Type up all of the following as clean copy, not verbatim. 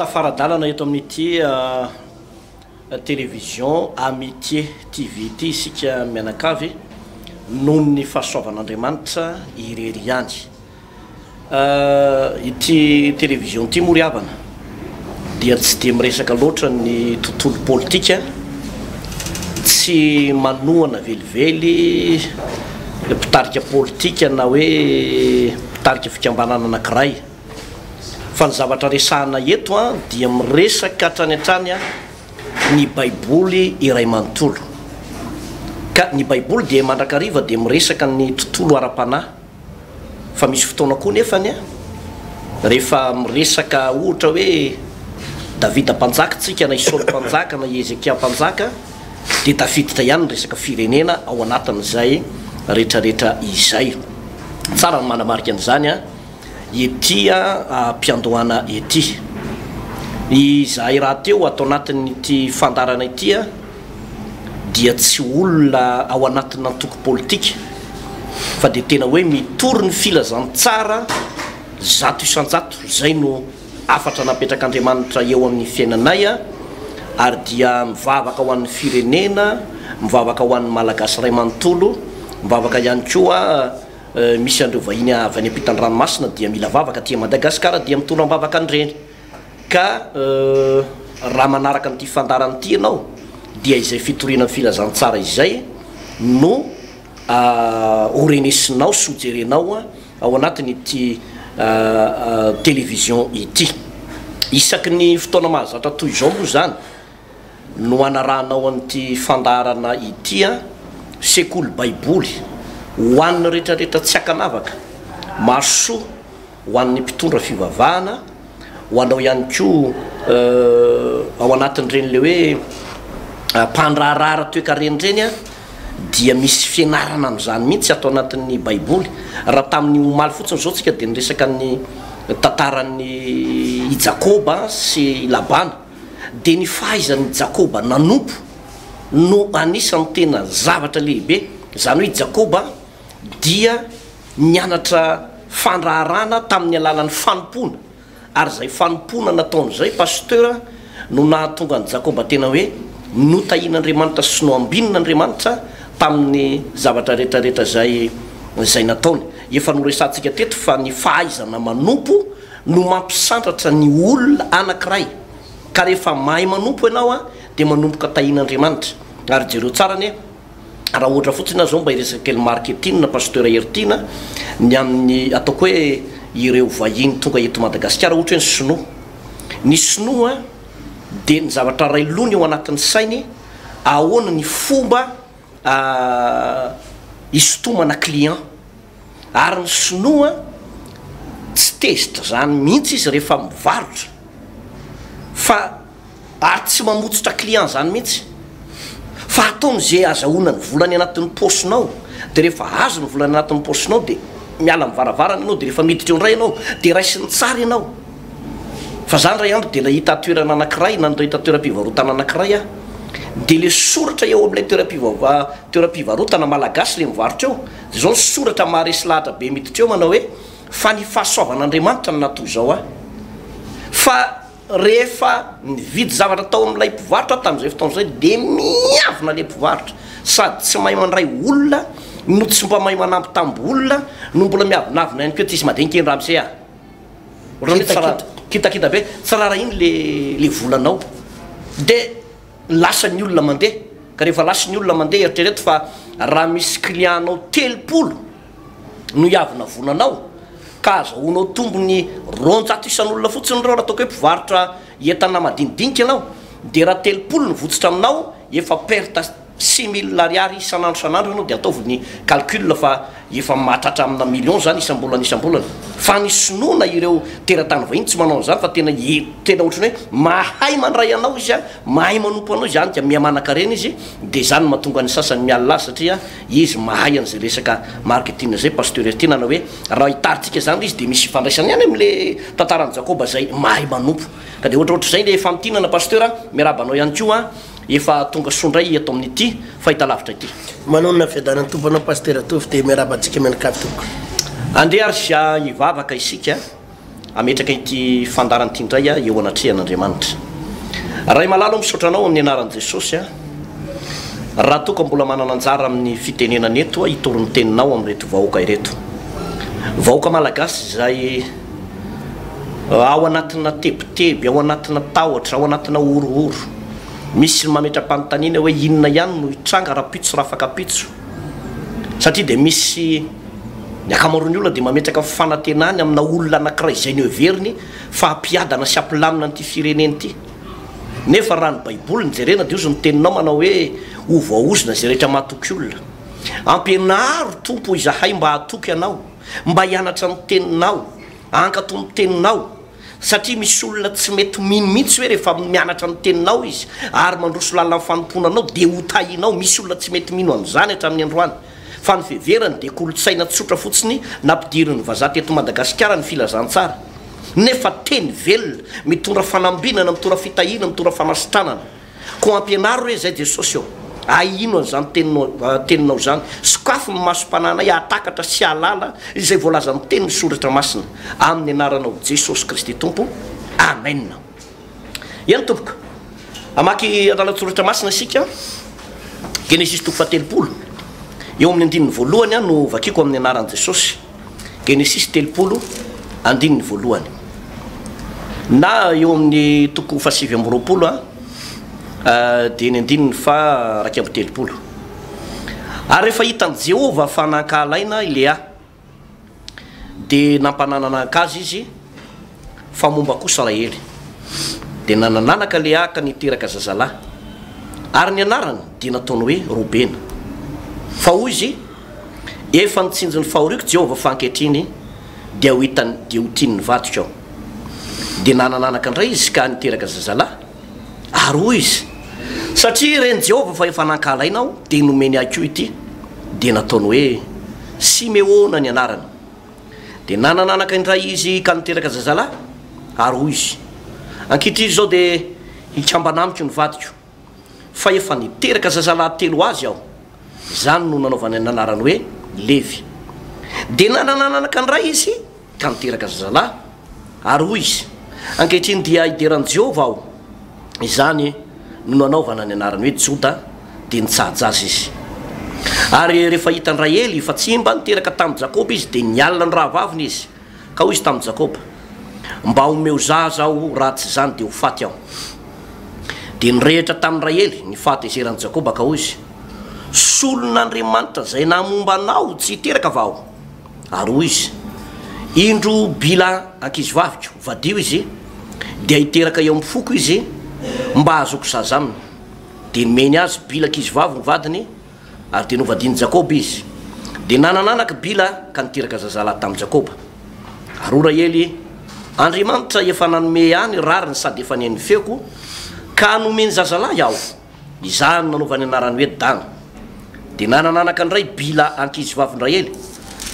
tafaradalana eto amin'ity télévision Amitié TV ity isika mianakavy noho ny fahasoavan'Andriamanitra irery ihany. Ity télévision ity moa ry havana dia tsy dia miresaka loatra ny tontolo politika, tsy manohana velively mpitarika politika na hoe mpitarika fikambanana anankiray, fa ny zavatra resahana eto dia miresaka hatrany ny Baiboly iray manontolo. Ka ny Baiboly dia mandrakariva dia miresaka ny tontolo ara-panahy, fa misy fotoana koa nefany rehefa miresaka ohatra hoe Davida mpanjaka tsika na Isaoly mpanjaka na Ezekia mpanjaka dia tafiditra ihany resaka firenena ao anatin'izay rehetrarehetra izay. Tsara ny manamarika an'izany ety mpiandohana ety. Izahay raha teo atao anatin'ity fandarana ity dia tsy olona ao anatin'ny antoko politika, fa dia tena hoe mitory ny filazantsara zato isan-jato. Zay no afatra napetrak'Andriamanitra eo amin'ny fiainanay, ary dia mivavaka ho an'ny firenena, mivavaka ho an'ny malagasy ray manontolo, mivavaka ihany koa misy andreo vahiny avy any ampitan'ny ranomasina dia mila vavaka aty Madagascar dia mitondra mivavaka andreny. Ka raha manaraka n'ity fandarana ity ianao dia izay fitoriana filazantsara izay no orenesinao sy hojerenao ao anatin'ity télévision ity. Isaky ny fotoana mahazatra toy izao moa zany no anarahanao an'ity fandarana ity Sekoly Baiboly ho an'ny rehetrarehetra tsy akanavaka, mahasoa ho an'ny mpitondra fivavahana, ho anao ihany koa ao anatin'ireny le hoe mpandraharahara toe-karen'ireny dia misy fianarana amin'izany mihitsy atao anatin'ny Baiboly. Raha tamin'ny omaly fotsiny zao tsika dia niresaka ny tantaran'ny Jakoba sy Labana, dia ny fahaizan'ny Jakoba nanompo no anisan'ny tena zavatra lehibe. Zany hoe Jakoba dia nianatra fandraharana tamin'ny alalan'ny fanompona, ary zay fanompona nataon'izay pasteur no nahatonga ny Jakoba tena hoe notahian'Andriamanitra sy no ambin'Andriamanitra tamin'ny zavatra rehetrarehetra zay nataony. Efa noresantsika teto fa ny fahaizana manompo no mampisandratra ny olona anankiray, ka rehefa mahay manompo ianao dia manompoka tahian'Andriamanitra. Ary jereo tsara ne raha ohatra fotsiny zao mba iresaka kely marketing na pasteur Ertina ny amin'ny ataoko hoe ireo vahiny tonga eto Madagascar, ohatra hoe ny sinoa. Ny sinoa dia ny zavatra ray lony ao anatin'ny sainy ahoana ny fomba isotomana client, ary ny sinoa tsy tezitra zany mihitsy izy rehefa mivarotra, fa ary tsy mamotsotra client zany mihitsy, fa ataon'izay azahoana ny volany anatin'ny posinao. Dia rehefa azo ny volany anatin'ny posinao dia miala mivaravarana ianao, dia rehefa miditra eo indray ianao dia raisiny tsara ianao. Fa zany ray andro dia nahita toerana anankiray na nahita toeram-pivarotana anankiray dia le soratra eo amin'ilay toeram-pivarotana malagasy le mivarotra eo, dia zao ny soratra maharesy lahatra be miditra eo manao hoe fa ny fahasoavan'Andriamanitra no natoy izao fa rehefa nividy zavatra tao amin'ilay mpivarotra tamin'izay fotoana izay dia miavina le mpivarotra, sady tsy mahay mandray olona no tsy mba mahay manampy tamby olona no mbola miavinavina ihany koa tsy madinika ny ramsey kitakita be tsarara iny le volanao, dia lasa ny olona mandeha. Ka rehefa lasa ny olona mandeha eritrereto fa raha misy clientanao 30 no iavina volanao ka azahoanao tombony 200 isan'olona fotsiny reo raha ataoko hoe mpivarotra entana madinidinika ianao, dia raha 30 ny votsotra aminao efa perte 6 000 ariary isan'andro ianao, dia ataovy ny calcul fa efa mahatratra amina million zany isambolana. Fa ny sinoana ireo teratany vahiny tsy manao an'izany, fa tena ohatrany hoe mahay mandray anao izy mahay manompo anao izy any dia mihamanakarena izy, dia zany mahatonga ny sasany miala azy satria izy mahay an'izay resaka marketing zay pasteur Ertina na hoe raha hitaritsika zany izy dia misy fandraisany ihany amin'le tantaran'ny Jakoba zay mahay manompo. Ka dia ohatraohatrizay le famtinana pasteur miarabanao ihany koa efa tonga sondray eto amin'ity fahita lavitra ity. Manona fiadanany tompanao pasteur tovy dia miarabantsika mianakavy tompoko. Andeha ary ivavaka isika ametraka ity fandarany ty indray a eo anatrehan'Andriamanitra. Ray malalo misotranao amin'ny anaran'i Jesosy a, raha toka mbola manana anjara amin'ny fitenenana eto a, itory ny teninao amin'reto vahoaka ireto. Vahoaka malagasy izay ao anatina tebiteby, ao anatina tahotra, ao anatina orooro. Misy mametra-panontaniana hoe inona ihany no hitranga raha pitso raha afaka pitso. Satria dia misy ny akamaroan'ny olona dia mametraka fanantenany amina olona anankiray izay ny heveriny fa hampiadana sy hampilamina an'ity fireneny ity. Nefa raha ny Baiboly ny jerena dia ozy ny teninao manao hoe ovaozona izay rehetra mahatoky olona. Ampianaro tompo izahay mba hatoky anao, mba hianatra ny teninao, hankato ny teninao. Satria misy olona tsy mety mino mihitsy hoe rehefa mianatra ny teninao izy ary mandroso lalina ny fanomponanao dia hotahinao. Misy olona tsy mety mino an'izany hatramin'ny androany. Fa ny fiheverany dia kolotsaina tsotra fotsiny nampidirin'ny vazaha teto Madagasikara ny filazantsara. Nefa teny velona, mitondra fanambinana, mitondra fitahina, mitondra famasitranana. Ko ampianaro hoe zay Jesosy eo. Aino an'izany teninao zany. Sokafo ny masom-pananay atakatra sy alala izay voalaza ny teny soratra masina amin'ny anaranao Jesosy Kristy Tompo. Amen. Iany tompoka. Amaky alalatsoratra masina isika. Genesisy 3:30. Eo amin'ny andininy voalohany no vakiko amin'ny anaran'i Jesosy. Genesisy 3 andininy voalohany. Na eo amin'ny 7:20 dia ny andininy fa 2:30. Ary rehefa hitan'i Jehova fa nankahalaina i Lea dia nampananana azy izy fa momba kosa Rahely. Dia nanananaka Lea ka niteraka zazalahy ary ny anarany dia nataony hoe Robena. Fa hoy izy efa nitsinjiny fahoriako Jehova fa ankehitriny dia ho hitany dia ho tiany vatrika ao. Dia nanananaka indray izy ka niteraka zazalahy ary hoy izy satria reny Jehova fa efa nankahalainao dia nomeny akio ity dia nataony hoe Simeona ny anarany. Dia nanananaka indray izy ka niteraka zazalahy ary hoy izy ankehitriny izao dia hikambanamiko ny vadiko fa efa niteraka zazalahy 3 azy aho. Izany no nanaovany ny anarany hoe Levy. Dia nanananaka indray izy ka niteraka zazalahy ary hoy izy ankehitriny dia hideran'i Jehova aho. Izany no nanaovana ny anarany hoe Joda dia nitsaja azy izy. Ary rehefa hitany Rahely fa tsy mba niteraka tamin'i Jakoba izy dia nialina ny rahavaviny izy ka hoy izy tamin'i Jakoba mba homeo zaza aho raha tsy izany dia ho faty aho. Dia nirehitra tamin'ny Rahely ny fahatezeran'i Jakoba ka hoy izy solon'Andriamanitra izay namomba anao tsy hiteraka vao. Ary hoy izy indro bila ankizivaviko vadio izy dia hiteraka eo amin'ny foko izy mba azoko zaza aminy. Dia nomeny azy bila ankizivavy ny vadiny ary dia novadiny Jakoba izy. Dia nanananaka bila ka niteraka zazalahy tamin'i Jakoba. Ary Rahely Andriamanitra efa nanome any rariny sady efa neny feoko ka nomeny zazalahy aho. Izany nanaovany anarany hoe Dana. Dia nanananaka indray bila ankizivavy Rahely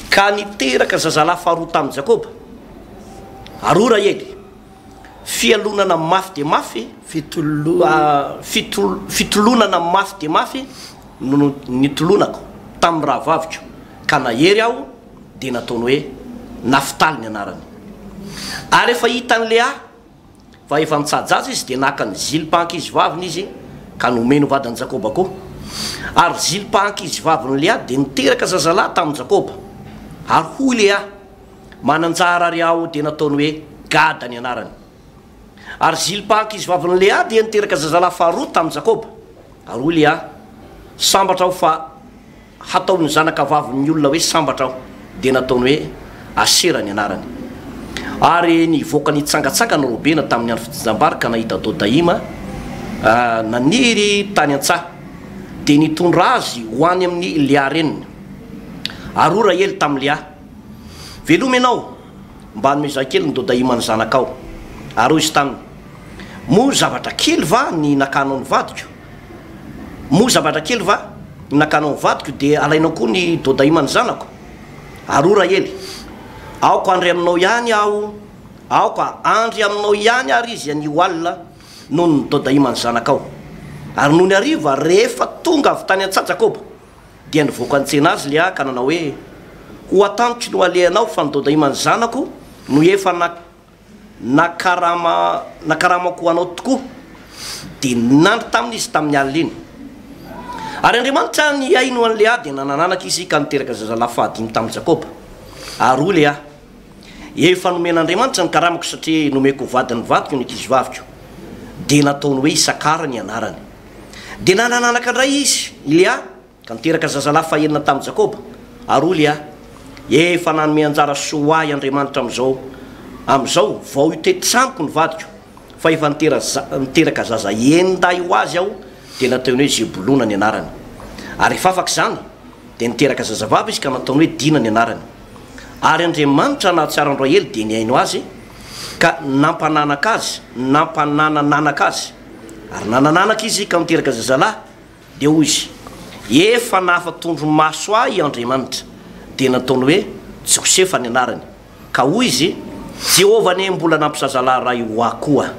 ka niteraka zazalahy faharoa tamin'i Jakoba. Ary Rahely fialonana mafy dia mafy, fitolonana mafy dia mafy no nitolonako tamin'ny rahavaviko ka nahery aho dia nataony hoe Nafitaly ny anarany. Ary efa hitany Lea fa efa nitsaja azy izy dia naka ny Zilpa ankizivaviny izy ka nomeny ho vadan'i Jakoba koa. Ary Zilpa ankizivaviny Lea dia niteraka zazalahy tamin'i Jakoba. Ary hoy Lea mananjara ary aho dia nataony hoe Gada ny anarany. Ary Zilpa ankizivaviny Lea dia niteraka zazalahy faharoa tamin'i Jakoba. Ary hoy Lea sambatra aho fa hataony zanaka vavin'ny olona hoe sambatra aho dia nataony hoe Asera ny anarany. Ary nivoaka nitsangatsangana Robena tamin'ny andro fitsinjam-bary ka nahita Dodaima naniry tany an-tsaha dia nitondra azy ho any amin'ny Lea reniny. Ary hoy Rahely tamin'ny Lea veloma ianao mba hanome zakely ny Dodaima ny zanakao. Ary hoy izy taminy mo zavatra kely va ny nakanao ny vadiko. Mo zavatra kely va ny nakanao ny vadiko dia alainao koa ny Dodaima ny zanako. Ary hoy Rahely aoko andry aminao ihany aho, aoko andry aminao ihany ary izy anio alina noho ny Dodaima ny zanakao. Ary noho ny hariva rehefa tonga avy tany an-tsaha Jakoba dia nivoaka nitsena azy Lea ka nanao hoe ho atanitry no alehanao fa ny Dodaima ny zanako no efa nakaramako anao tokoa de nandro tamin'izy tamin'ny alina iny ary andriamanitra ny aino an'le a de nanananaka izy ka niteraka zazalahy fahadimy tamin'ny Jakoba ary o le a efa nomen'andriamanitra ny karamako satria nomeko vadiny vadiko ny ankizy vaviko de nataony hoe Isakara ny anarany de nanananaka ndray izy ile a ka niteraka zazalahy fahenina tamin'ny Jakoba ary o le a efa nanome anjara soa ahy Andriamanitra am'izao vao io tetsampo ny vadiko fa efa niteraka zaza enday ho azy aho de nataony hoe Zebolona ny anarany ary efa afaka zany de niteraka zazavavy izy ka nataony hoe Dina ny anarany ary Andriamanitra nahatsiarandroahely de niaino azy ka nampananaka azy nampananananaka azy ary nanananaka izy ka niteraka zazalahy de hoy izy efa nafatondro maso ahy Andriamanitra de nataony hoe Josefa ny anarany ka hoy izy Jehova ne mbola nampisazalahy raha io akoa.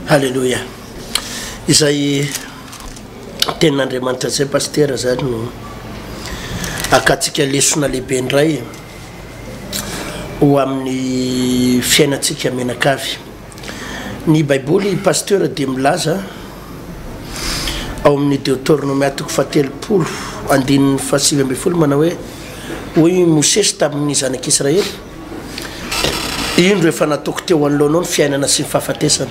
Halleluja. Izay tenin'Andriamanitra zay pasteur zany no akatsika lesona lehibe ndray ho amin'ny fiainatsika menakavy. Ny Baiboly pasteur de milaza ao amin'ny Deutéronome 7:7 manao hoe hoy Mosesy tamin'ny zanak'Israely indro efa nataoko teo anoloanao ny fiainana sy ny fahafatesana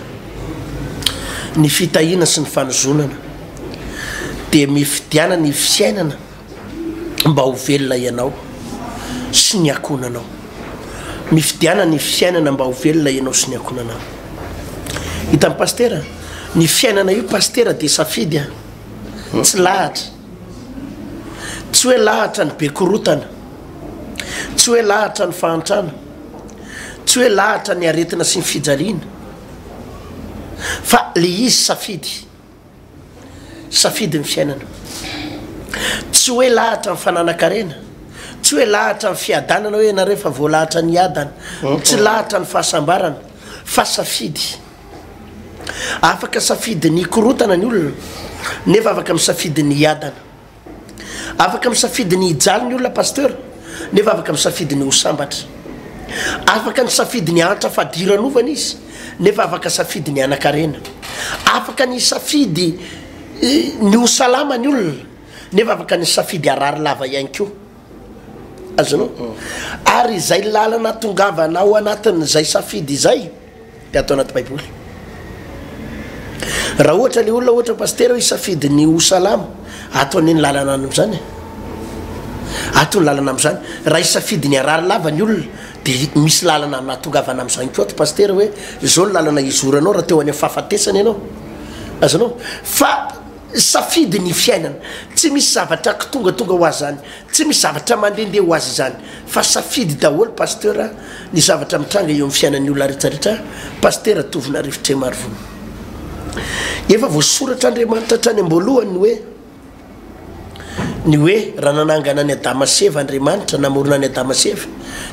ny fitahina sy ny fanozonana de mifidiana ny fiainana mba ho velona ianao sy ny akonanao mifidiana ny fiainana mba ho velona ianao sy ny akonanao. Hitan'ny pasteur ny fiainana io pasteur de safidy tsy lahatra tsy hoe lahatra ny be korotana tsy hoe lahatra ny fahantrana tsy hoe lahatra ny aretina sy ny fijaliana fa le izy safidy ny fiainana tsy hoe lahatra ny fananakarena tsy hoe lahatra ny fiadanana hoe narefa voalahatra ny adana tsy lahatra ny fahasambarana fa safidy afaka safidy ny korotana ny olona nefa afaka misafidy ny adana afaka misafidy ny ijaly ny olona pasteur nefa afaka misafidy ny hosambatra afaka ny safidy ny antra fadiranovana izy nefa afaka safidy ny anakarena afaka ny safidy ny hosalama ny olona nefa afaka ny safidy arary lava ihany koa azonao ary izay lalana tongavana ao anatin'izay safidy izay de atao anaty Baiboly. Raha ohatra le olona ohatra pasteur isafidy ny hosalama ataony ny lalana am'zany atony lalana am'zany raha isafidy ny arary lava ny olona de misy lalana natongavana am'zany koa pasteur hoe zao ny lalana izoranao raha teo any fahafatesana ianao azonao fa safidy ny fiainana tsy misy zavatra tonga ho azy zany tsy misy zavatra mandehandeha ho azy zany fa safidy daholo pasteur ny zavatra mitranga eo amin'ny fiainan'ny olona rehetrarehetra pasteur tovina rivotra marovono efa voasoratra Andriamanitra trany amboalohany ny hoe raha nanangana ny Adama seva Andriamanitra namorona ny Adama seva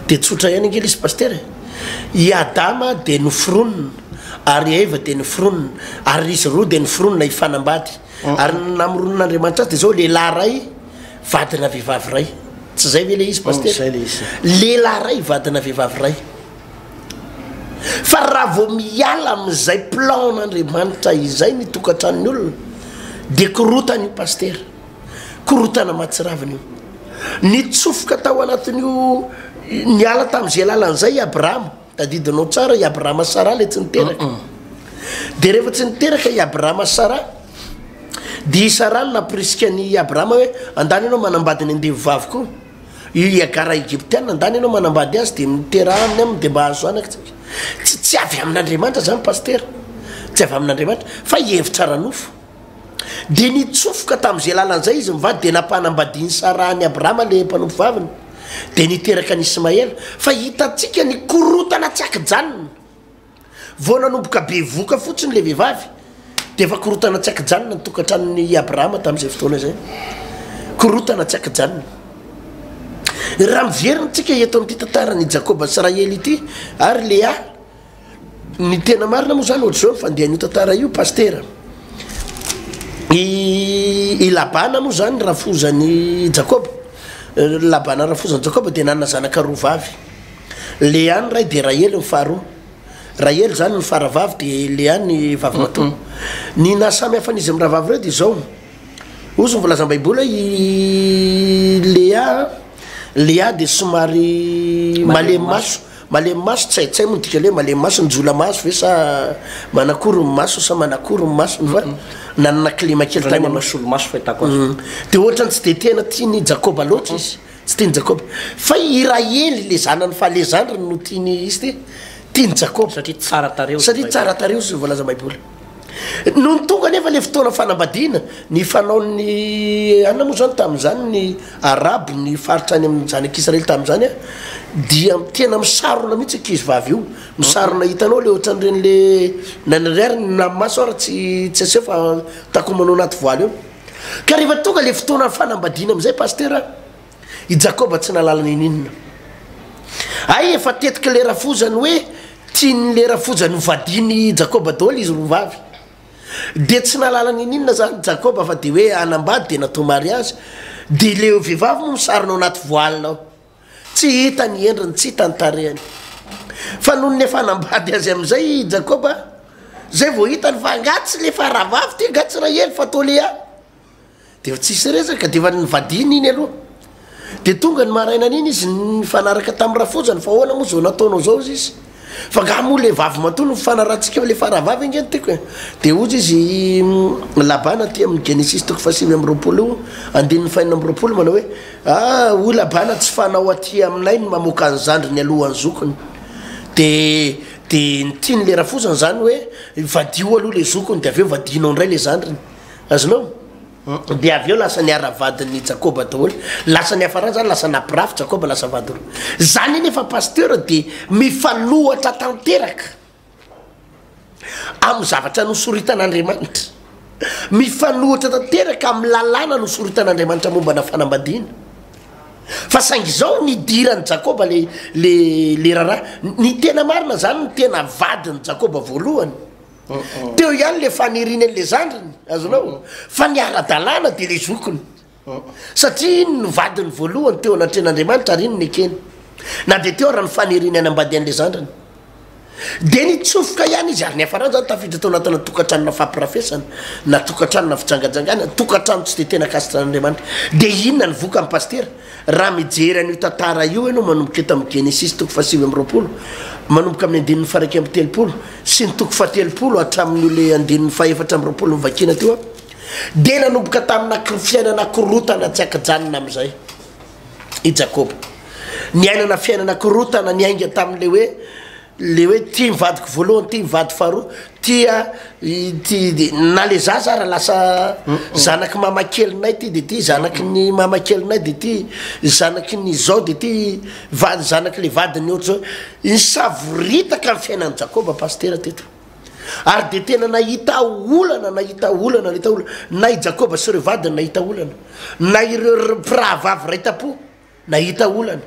de tsotra ihany angely izy pasteur i Adama de noforonina ary Eva de noforonina ary izy roa de noforonina ifanambady ary namoronan'Andriamanitra de zao lehilahy ray vadina vehivavy ray tsy zay ve le izy pasteur lehilahy ray vadina vehivavy ray fa raha vao miala amin'izay plan n'Andriamanitra izay ny tokantranony olona de korotana io pasteur korotana matsiravina io ny tsofoka tao anatin'io niala tamin'izay lalan'izay Abraham tadidinao tsara i Abraham Sara le tsy niteraka de rehefa tsy niteraka i Abraham Sara de Sara napriska ny Abraham hoe andany ianao manambady ny andevovavy koa io Agara Egyptiana andany ianao manambady azy de miteraha aminy aminy de mba azo anaka tsy avy amin'Andriamanitra zany pasteur tsy avy amin'Andriamanitra fa hevitra ranofo de nitsofoka tamin'izay lalan'izay izy mivady de nampanambadiny Sara ny Abraham le mpanompo vaviny de niteraka ny Ismaela fa hitatsika ny korotana tsy akijanona vao nanomboka be voka fotsiny le vehivavy de efa korotana tsy akijanona ny tokantranony Abraham tamin'izay fotoana zay korotana tsy akijanona. Raha miverinatsika eto amin'ity tantarany Jakoba sy Israely ity ary Lea ny tena marina moa zany ohatry zao fandehan'io tantara io pasteur i Labana moa zany rafozany Jakoba Labana rafozany Jakoba de nanana zanaka roa vavy Lea ny ray de Rahely ny faharoa raha ely zany ny faravavy de le any vavy mato ny nasamy hafa n'izy amin'ny rahavavy reo de zao ozy mivolaza baiboly lea de somary malemy maso tsaitsay moa dika le malemy maso njola maso ve sa manakory ny maso sa manakory ny maso fa nanana climat kely tany masolo maso fahitako azy de ohatrany tsy de tena tiany Jakoba loatra izy tsy tiany Jakoba fa Iraely le zanany fahalezandriny no tiany izy ty tiany Jakoba satria tsara tareo izy volaza baiboly no tonga nefa le fotoana fanambadiana ny fanaony anona moa zany tamin'izany ny arabo ny faritra any amin'ny zanak'Israely tamin'izany dia tena misarona mihitsy ankizy vavy io misarona hitanao le ohatran'ireny le nanarary na maso ara tsy asefa tako manao anaty voaly eo ka rehefa tonga le fotoana fanambadiana am'izay pasteur i Jakoba tsy nalalana ininona ay efa tetika le rafozany hoe tiany le rafozany hovadiny Jakoba daholo izy rovavy de tsy nalalana ininona zany Jakoba fa de hoe anambady de natao mariage de le vehivavy moa misarona ao anaty voilenao tsy hita ny endriny tsy hita ny tarehany fa noho ny efa anambady azy am'izay Jakoba zay vao hitany fa angatsy le faravavy ty angatsy raha ely fa tolea de fa tsisy resaka de fa nyvadiny iny aloha de tonga ny maraina an'iny izy nifanaraka tamin'ny rafozany fa hoana moa zao nataonao zao izy fa nga moa le vavy matono fanarahantsika le faravavy ingeny tiko de ozy izy labana ty amin'ny Genesisy toko 5:20 andininy 5:20 manao hoe o labana tsy fanao aty aminay ny mamoaka ny zandriny alohan'ny zokony de nitiany le rafozany zany hoe vadio aloha le zokony de aveo vadinao ndray le zandriny azonao de aveo lasa niaravadiny Jakoba daholo lasa ny afarany zany lasa napirafy Jakoba lasa vadiro zany nefa pasteur de mifanohatra tanteraka amin'ny zavatra nosoritan'Andriamanitra mifanohatra tanteraka amin'ny lalàna nosoritan'Andriamanitra momba na fanambadiana fa saingy zao nidirany Jakoba le raharaha ny tena marina zany ny tena vadiny Jakoba voalohany teo ihany le faniriny an'le zandriny azonao fa niara-dalàna de le zokony satria iny novadiny voalohany teo anatren'Andriamanitra ary iny ny ekeny na de teo raha ny faniriny any ambady an'le zandriny de nitsofoka ihany izy ary ny afarany zany tafiditra tao anatina tokantranona fampirafesana na tokantranona fijangajangana tokantrano tsy de tena kasitran'Andriamanitra de inona ny voka amin'ny pasteur raha mijery an'io tantara io ianao manomboka eto amin'ny Genesisy toko 5:20 manomboka amin'ny andininy 1:30 sy ny toko 7 hatramin'io le andininy 4:20 mivakina teo de nanomboka tamina fiainana korotana tsy akajanona am'izay i Jakoba ny ainana fiainana korotana ny ainga tamin'le hoe tia mivadiko voalohany tia mivady faharoa tia na le za raha lasa zanaky mamakelinay ty de ty zanaky ny mamakelinay de ty zanaky ny zao de ty zanaky le vadiny ohatry zao nisavoritaka amin'ny fiainan'ny Jakoba pasteur teto ary de tena nahita olana na i Jakoba sy ireo vadiny nahita olana na ireo mpirahavavy raitapo nahita olana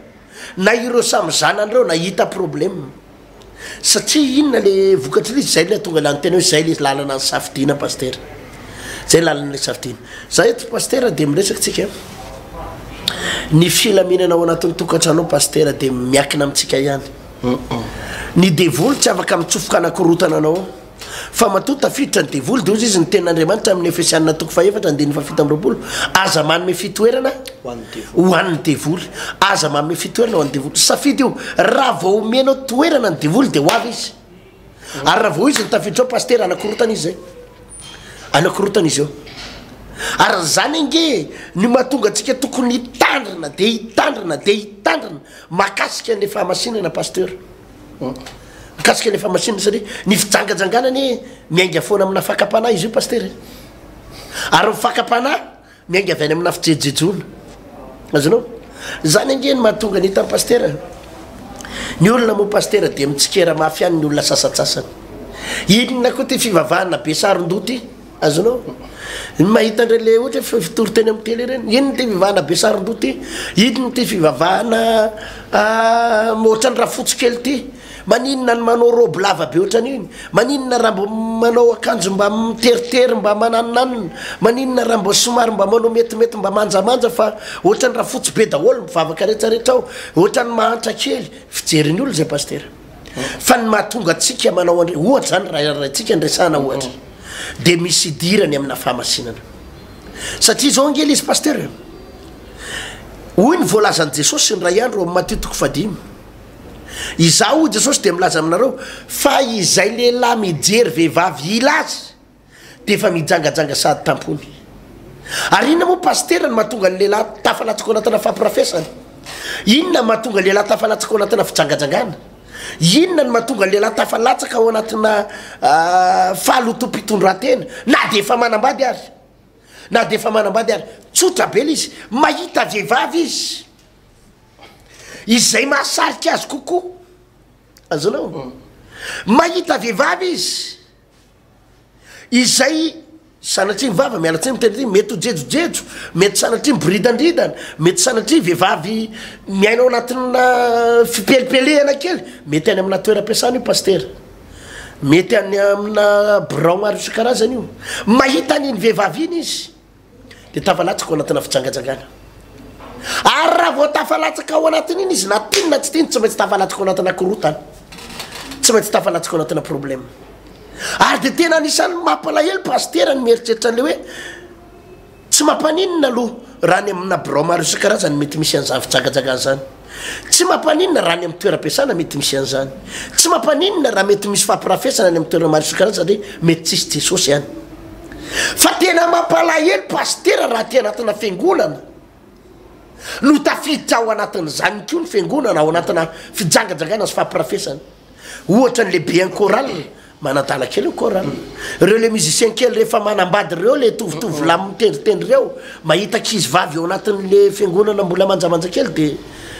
na ireo samy zanan'ireo nahita problème satria inona le vokatry izy zay le tonga lany tena hoe zay le lalana ny safidiana pasteur zay lalana le safidiana za eto pasteur de miresaky tsika ny filaminana ao anatin'ny tokantranao pasteur de miakina amintsika ihany ny devoly tsy afaka mitsofoka anakorotana anao fa matoa tafiditra ny devoly de ozy izy ny ten'Andriamanitra amin'ny Efesianina toko 4:7 aza manome fitoerana ho an'ny devoly aza manome fitoerana ho an'ny devoly safidy io raha vao omenao toerana ny devoly de ho avy izy ary raha vao izy ny tafiditra ao pasteur anakorotana izy zay anakorotana izy eo ary zany nge ny mahatonga antsika tokony hitandrina de hitandrina makasika an'le fahamasinana pasteur mikasika le fahamasinana satria ny fijangajanganany miainga foana amina fakapanahy izy io pasteur ary mifakapanahy miainga avy any amina fijejejona azonao zany ange ny mahatonga ny hitan'ny pasteur ny olona moa pasteur de mitsikera mafy any ny olona sasatsasany inona koa ty fivavahana be saron-doty azonao mahita ndray le ohatra fitory teny amin'ny tele reny inona ty fivavahana be saron-doty inona ty fivavahana ohatrany raha fotsikely ty maninona ny manao robe lava be ohatran'iny maninona raha mbo manao akanjo mba miteritery mba mananonanona maninona raha mbo somary mba manao metimety mba manjamanja fa ohatrany raha fotsy be daholo mivavaka rehetrarehetra ao ohatrany mahantra kely fijeriny olo zay pasteur fa ny mahatonga atsika manao ohatra zany raha tsika ndresana ohatra de misy idirany amina fahamasinana satria zao angely izy pasteur hoy ny voalazan'i Jesosy ny ray andro Matthieu 5 izaho Jesosy de milaza aminareo fa izay lehilahy mijery vehivavy ilazy de efa mijangajanga sady tampony ary inona moa pasteur ny mahatonga ny lehilahy tafalatsaka ao anatina fampiarafesana inona mahatonga ny lehilahy tafalatsaka ao anatina fijangajangana inona ny mahatonga ny lehilahy tafalatsaka ao anatina fahalotom-pitondratena na de efa manambady ary tsotra be izy mahita vehivavy izy izay mahasarika azy kokoa azonao mahita vehivavy izy izay sanatria mivava mialatsia miteny mety ho jejojejo mety sanatria miboridandridana mety sanatria vehivavy miainao anatina fipelipelehana kely mety any amina toeram-piasana io pasteur mety any amina birao maro isan-karazany io mahita an'iny vehivavy iny izy de tafalatsaka ao anatina fijangajangana ary raha vao tafalatsaka ao anatin'iny izy na tinona tsy tiny tsy maintsy tafalatsaka ao anatina korotana tsy maintsy tafalatsaka ao anatina problème ary de tena anisan'ny mampalahelo pasteur ny mieritreritra an'le hoe tsy mampaninona aloha raha ny amina birao maro isan-karazany mety misy an'izany fijangajangana zany tsy mampaninona raha ny amin'ny toeram-piasana mety misy an'izany tsy mampaninona raha mety misy fampirafesana ny amin'ny toera maro isan-karazany satria mety tsisy Jesosy ihany fa tena mampalahelo pasteur raha ty anatina fiangonana no tafiditra ao anatin'izany koa ny fiangonana ao anatina fijangajangana sy fampirafesana ohatra ny lehibe any choral manadala kely ny choral reo le musicien kely rehefa manambady reo le tovitovy la mitendritendry reo mahita kizy vavy ao anatin'le fiangonana mbola manjamanja kely de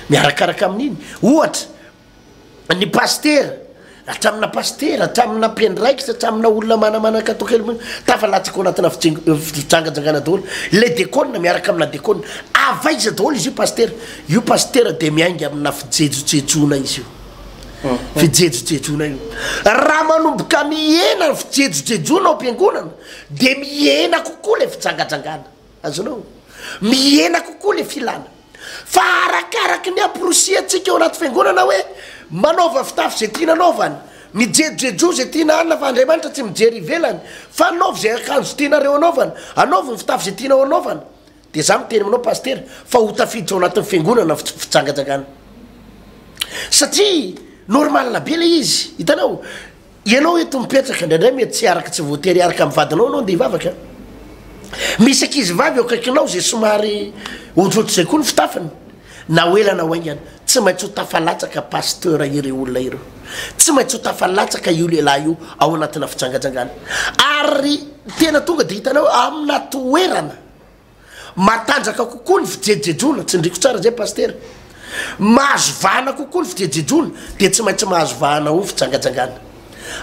miarakaraka amin'iny ohatra ny pasteur hatramina pasteur hatramina mpiandraikitra hatramina olona manamanakatao kely tafalatsaka ao anatina fijangajangana daholo le dekona miaraka amina dekona avaiza daholo izy io pasteur de miainga amina fijejojejona izy io fijejojejona io raha manomboka mihena fijejojejona ao am-piangonana de mihena kokoa le fijangajangana azonao mihena kokoa le filana fa arakaraky ny ampirosy atsika ao anaty fiangonana hoe manaova fitafy zay tiana anaovany mijejojejo zay tiana anina fa Andriamanitra tsy mijery ivelany fa anaovy zay akanjo tianareo anaovana anaovy ny fitafy zay tiana ao anaovana de za miteny aminao pasteur fa ho tafiditra ao anatin'ny fiangonana fijangajangana satria normal be le izy hitanao ianao eto mipetraka ndraindray mety tsy araka tsy voatery araka amin'ny vadinao anao de hivavaka misy ankizy vavy eo akaikinao zay somary ohatrohatry zay koa ny fitafiny na oelana oaingana tsy maintsy ho tafalatsaka pasteur ireo olona ireo tsy maintsy ho tafalatsaka io lehilahy io ao anatina fijangajangana ary tena tonga de hitanao amina toerana matanjaka kokoa ny fijejejona tsy ndriko tsara zay pasteur mahazo vahana kokoa ny fijejejona de tsy maintsy mahazo vahana ho fijangajangana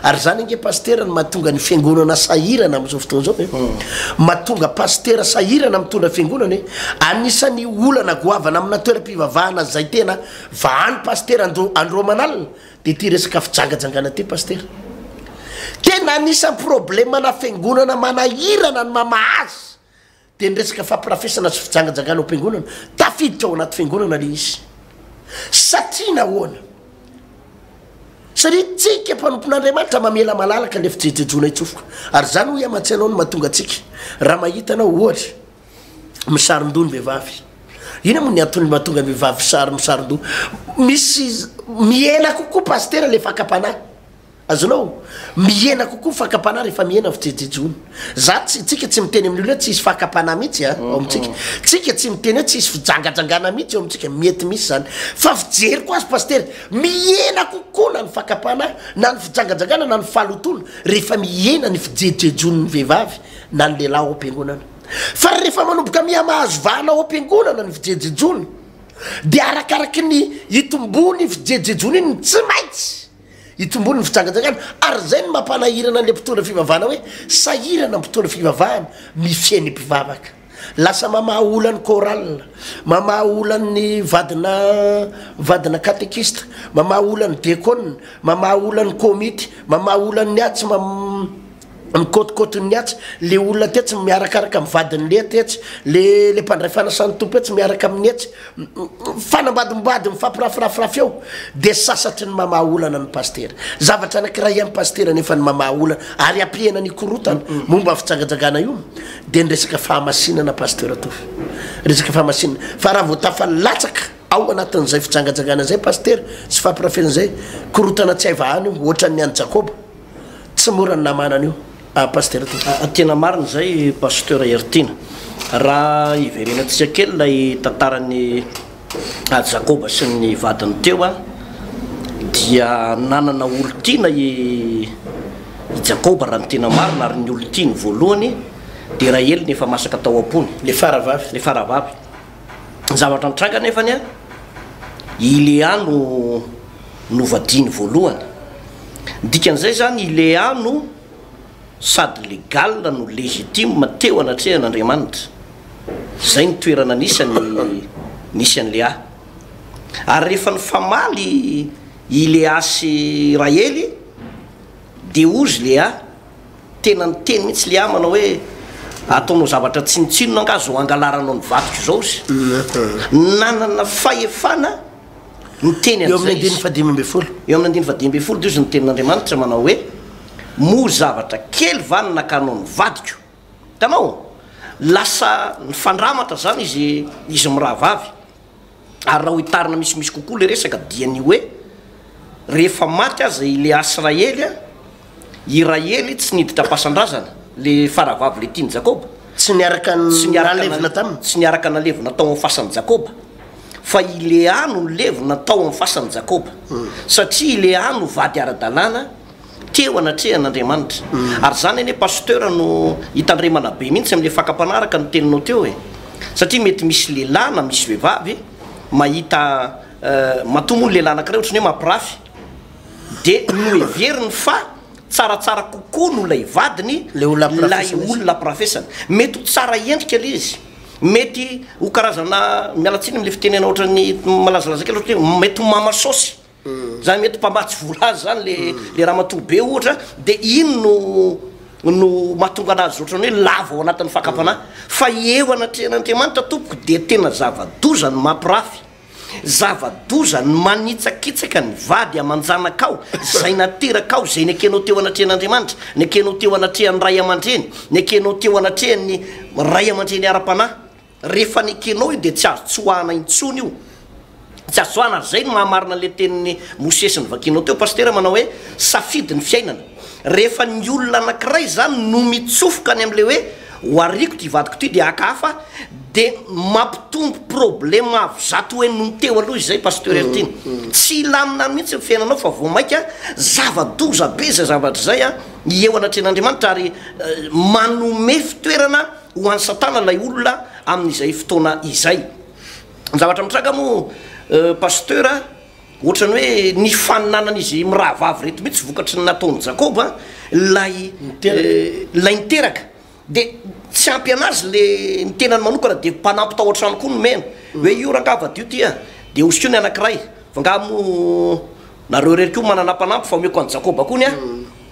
ary zany ange pasteur ny mahatonga ny fiangonana sahirana am'izao fotoana zao mahatonga pasteur sahirana mitondra fiangonana anisan'ny olana goavana amina toeram-pivavahana zay tena vahany pasteur andromanalina de ty resaka fijangajangana ty pasteur tena anisan'ny problème na fiangonana manahirana ny mamahazy de ny resaka fampirafesana sy fijangajangana ao am-piangonana tafiditra ao anaty fiangonana le izy satria nahoana satria tsika mpanompon'Andriamanitra mamela malalaka le fijejejona itsofoka ary zany ho iamatsianao no mahatonga atsika raha mahitanao ohatra misaron-doha ny vehivavy ina moa ny antony mahatonga vehivavy misaron-doha misy miena kokoa pasteur le fakapanahy azonao miena kokoa fakapanahy rehefa miena fijejejona za tsika tsy miteny amin'olo hoe tsy isy fakapanahy mihitsy ao amitsika tsika tsy miteny hoe tsy isy fijangajangana mihitsy ao amitsika mety misy zany fa fijery koa azy pasteur miena kokoa na ny fakapanahy na ny fijangajangana na ny fahalotona rehefa miena ny fijejejon'ny vehivavy na ny lehilahy ao am-piangonana fa rehefa manomboka miamahazo vahana ao am-piangonana ny fijejejona de arakaraky ny itombony fijejejona iny tsy maintsy itombony ny fijangajangana ary zay ny mampanahirana le mpitondra fivavahana hoe sahirana mpitondra fivavahana mifiainy mpivavaka lasa mamahaolany choral mamahaolany vadina katekista mamahaolany dekona mamahaolany komity mamahaolany atsy mikotikotiny atsy le olona ty tsy miarakaraka mivadiny le ty atsy le mpandray fanasany tompo atsy miaraka amin'ny atsy fanambadimbady mifampirafirafirafy eo de sasatry ny mamaolana ny pastera zavatra anakiray amin'ny pastera nefa ny mamaolana ary ampiena ny korotana momba fitsangajagana io de nyresaka fahamasinana pastera tofy resaka fahamasinana fa raha vao tafalatsaka ao anatin'izay fitsangajagana zay pastera sy fampirafenazay korotana tsy haivahany io ohatran'ny any jakoba tsy mora ny namanana io pastera tena marina zay pasteur Ertina raha iverenatsika kely lay tantarany Jakoba sy ny vadiny teo dia nanana olo-tiana i Jakoba raha ny tena marina ary ny olo-tiany voalohany de Rahely nefa masaka tao am-pony le faravavy zavatra nitranga nefany i Lea no vadiny voalohany dikan'izay zany i Lea no sady legal no légitime teo anatrehan'Andriamanitra zay ny toerana nisy any Lea ary rehefa ny famaly i Lea sy Rahely de ozy Lea tena ny teny mihitsy Lea manao hoe ataonao zavatra tsinotsinona angazo angalaranao ny vadiko zao zy nanana fahefana ny teny eo amin'ny 512 eo amin'ny 512 de izy ny tenin'Andriamanitra manao hoe mo zavatra kely vanina kanao ny vadiko tanao lasa ny fandramatra zany izy mirahavavy ary raha hoitarina misimisy kokoa le resaka diany hoe rehefa maty aza i Lea sy Rahely i Rahely tsy niditra pasandrazana le faravavy le tiany Jakoba tsy niaraka nalevina taminy tsy niaraka nalevina tao amin'ny fasan'ny Jakoba fa i Lea no levina tao amin'ny fasan'ny Jakoba satria i Lea no vady ara-dalàna teo anatrehan'Andriamanitra ary zany ane pasteur no hitandremana be mihitsy am'le fakam-panaraka ny teninao teo satria mety misy lehilahy na misy vehivavy mahita matomo ny lehilahy anakiray ohatrany hoe mampirafy de no heveriny fa tsaratsara kokoa no lay vadiny lay olona pirafesana mety ho tsara endrika le izy mety ho karazana mialatsiny am'le fitenena ohatrany malazalaza kely ohatry hoe mety ho mamasosy zany mety mpamatsy volazy zany le raha matoa be ohatra de ino no mahatonga anazy ohatrany hoe lava ao anatin'ny fakapana fa eo anatrehan'Andriamanitra tompoko de tena zava-doza ny mampirafy zava-doza ny manitsakitsaka ny vady amanjanakao zay naterakao zay nekenao teo anatrehan'Andriamanitra nekenao teo anatrehan'ny ray aman-dreny nekenao teo anatrehan'ny ray aman-dreny ara-panahy rehefa nekenao io de tsy azo tsoahana intsony io tsy azo tsoahana ary zay no mahamarina le tenin'ny Mosesy ny vakinao teo pastera manao hoe safidy ny fiainana rehefa ny olona anakiray zany no mitsofoka ny am'le hoe ho ariko ty vadiko ty de akahafa de mampitombo problème avo zato hoe no teo aloha izay pasteur Ertina tsy ilamina mihitsy fiainanao fa vao maika zava-doza be zay zavatra zay eo anatrehan'Andriamanitra ary manome fitoerana ho an'ny satana lay olona amin'izay fotoana izay zavatra mitranga mo pasteur ohatrany hoe ny faninanan'izy mirahavavy reto mihitsy vokatry ny nataony Jakoba lay niteraka de tsy ampy anazy le ny tenany manokana de mpanampy tao an-trano koa no mena hoe io rangavadio ty de osiko ny anakiray fa ngamo nareo rery ko mananampanampy fa omeko any Jakoba koa ny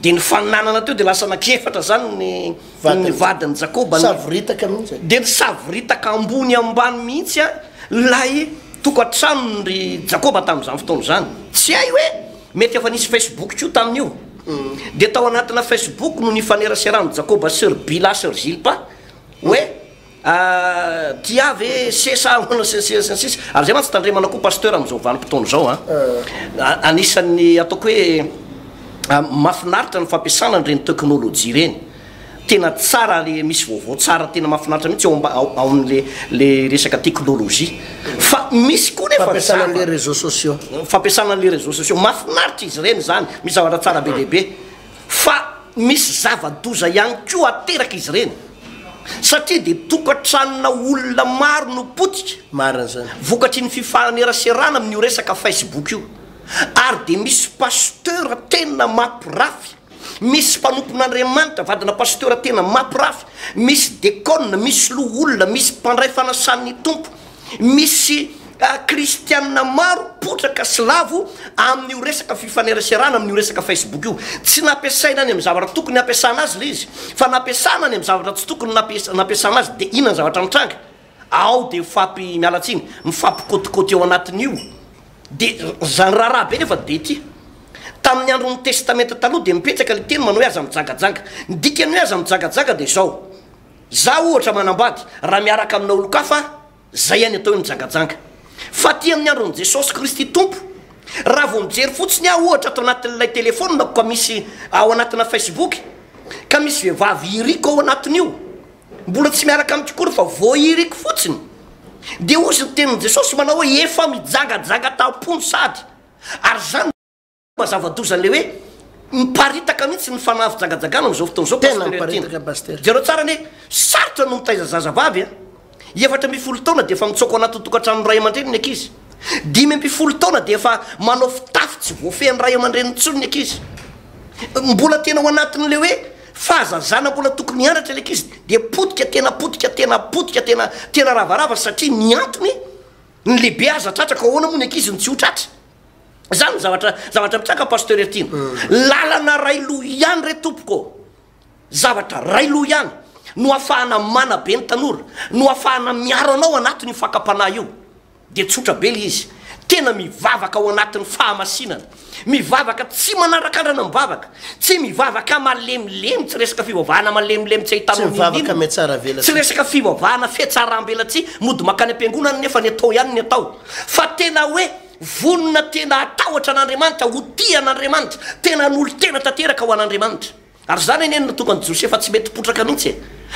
de ny faninanana teo de lasa nakefatra zany ny vadiny Jakoba savoritaka mihitsy de ny savoritaka ambony ambany mihitsy lay tokatrano ry Jakoba tamin'izany fotoana zany tsy hay hoe mety efa nisy Facebook ko tamin'io de tao anatina Facebook no nifaneraserano Jakoba sir Bila sir Zilpa hoe ty avy sesa sesa ary zay mantsy tandremana koa pasteur am'izao vanim-potoana zao anisan'ny ataoko hoe mahafinaritra ny fampiasana n'ireny teknôlôjia reny tena tsara le misy vaovao tsara tena mahafinaritra mihitsy ao amin'le resaka teknôlôjia fa misy koa nefa fampiasana le réseaux sociaux fampiasana le réseaux sociaux mahafinaritra izy reny zany misy zavatra tsara be lehibe fa misy zava-doza ihany koa ateraka izy reny satria de tokatranona olona maro no potika marina zany vokatry ny fifaneraserana amin'io resaka Facebook io ary de misy pasteur tena mampirafy misy mpanompon'Andriamanitra vadina pasteur tena mampirafy misy dekona misy loha olona misy mpandray fanasan'ny tompo misy kristianina maro potraka slavo amin'io resaka fifaneraserana amin'io resaka facebook io tsy nampiasaina any amin'ny zavatra tokony nampiasana azy le izy fa nampiasana any amin'ny zavatra tsy tokony nampiasana azy de inany zavatra mitranga ao de mifampimialatsiny mifampikôtikôty eo anatin'io de zany raharaha be nefa de ty tamin'ny andron'ny testamenta taloha de mipetraka le teny manao hoe aza mijagajaga ny dikany hoe aza mijagajaga de zao za ohatra manambady raha miaraka amina olo-kafa zay any atao hoe mijagajanga fa ty amin'ny andron'i jesosy kristy tompo raha vo mijery fotsiny aho ohatra atao anatin'ilay telefona ka misy ao anatina facebook ka misy vehivavy iriko ao anatin'io mbola tsy miaraka amitsikory fa vo iriko fotsiny de ozy ny tenin'i jesosy manao hoe efa mijagajaga tampony sady ary zany mazava-dozan'le hoe miparitaka mihitsy ny fanavy-jagajagana am'izao fotoan'izao jereo tsara ny sarotra no mitaiza zazavavy a efatra mifolo taona de efa mitsoko anaty tokantrano ray aman-dreny ny ankizy 5 taona de efa manao fitafy tsy voafehan'ny ray aman-dreny tsony ny ankizy mbola tena ao anatin'le hoe fahazazana mbola tokony hianatra le ankizy de potika tena ravarava satria ny antony ny lehibe aza tratraka ahoana moa ny ankizy ny tsy ho tratra zany zavatra mitsaka pasteur ertiny lalana ray loha ihany re tompoko zavatra ray loha ihany no afahana mana be ny tanora no afahana miaro anao anatin'ny fakapanahy io de tsotra be le izy tena mivavaka ao anatin'ny fahamasinana mivavaka tsy manarakandrana mivavaka tsy mivavaka malemilemy tsy resaka fivavahana malemilemy tsy ahitanotsy resaka fivavahana fiatsarambela tsy mody makany am-piangonana nefa ny atao ihany ny atao fa tena hoe vonona tena atahotra an'andriamanitra ho tia an'andriamanitra tena n'olo tena tanteraka ho an'andriamanitra ary zany enenina tonga ny josefa tsy mety potraka mihitsy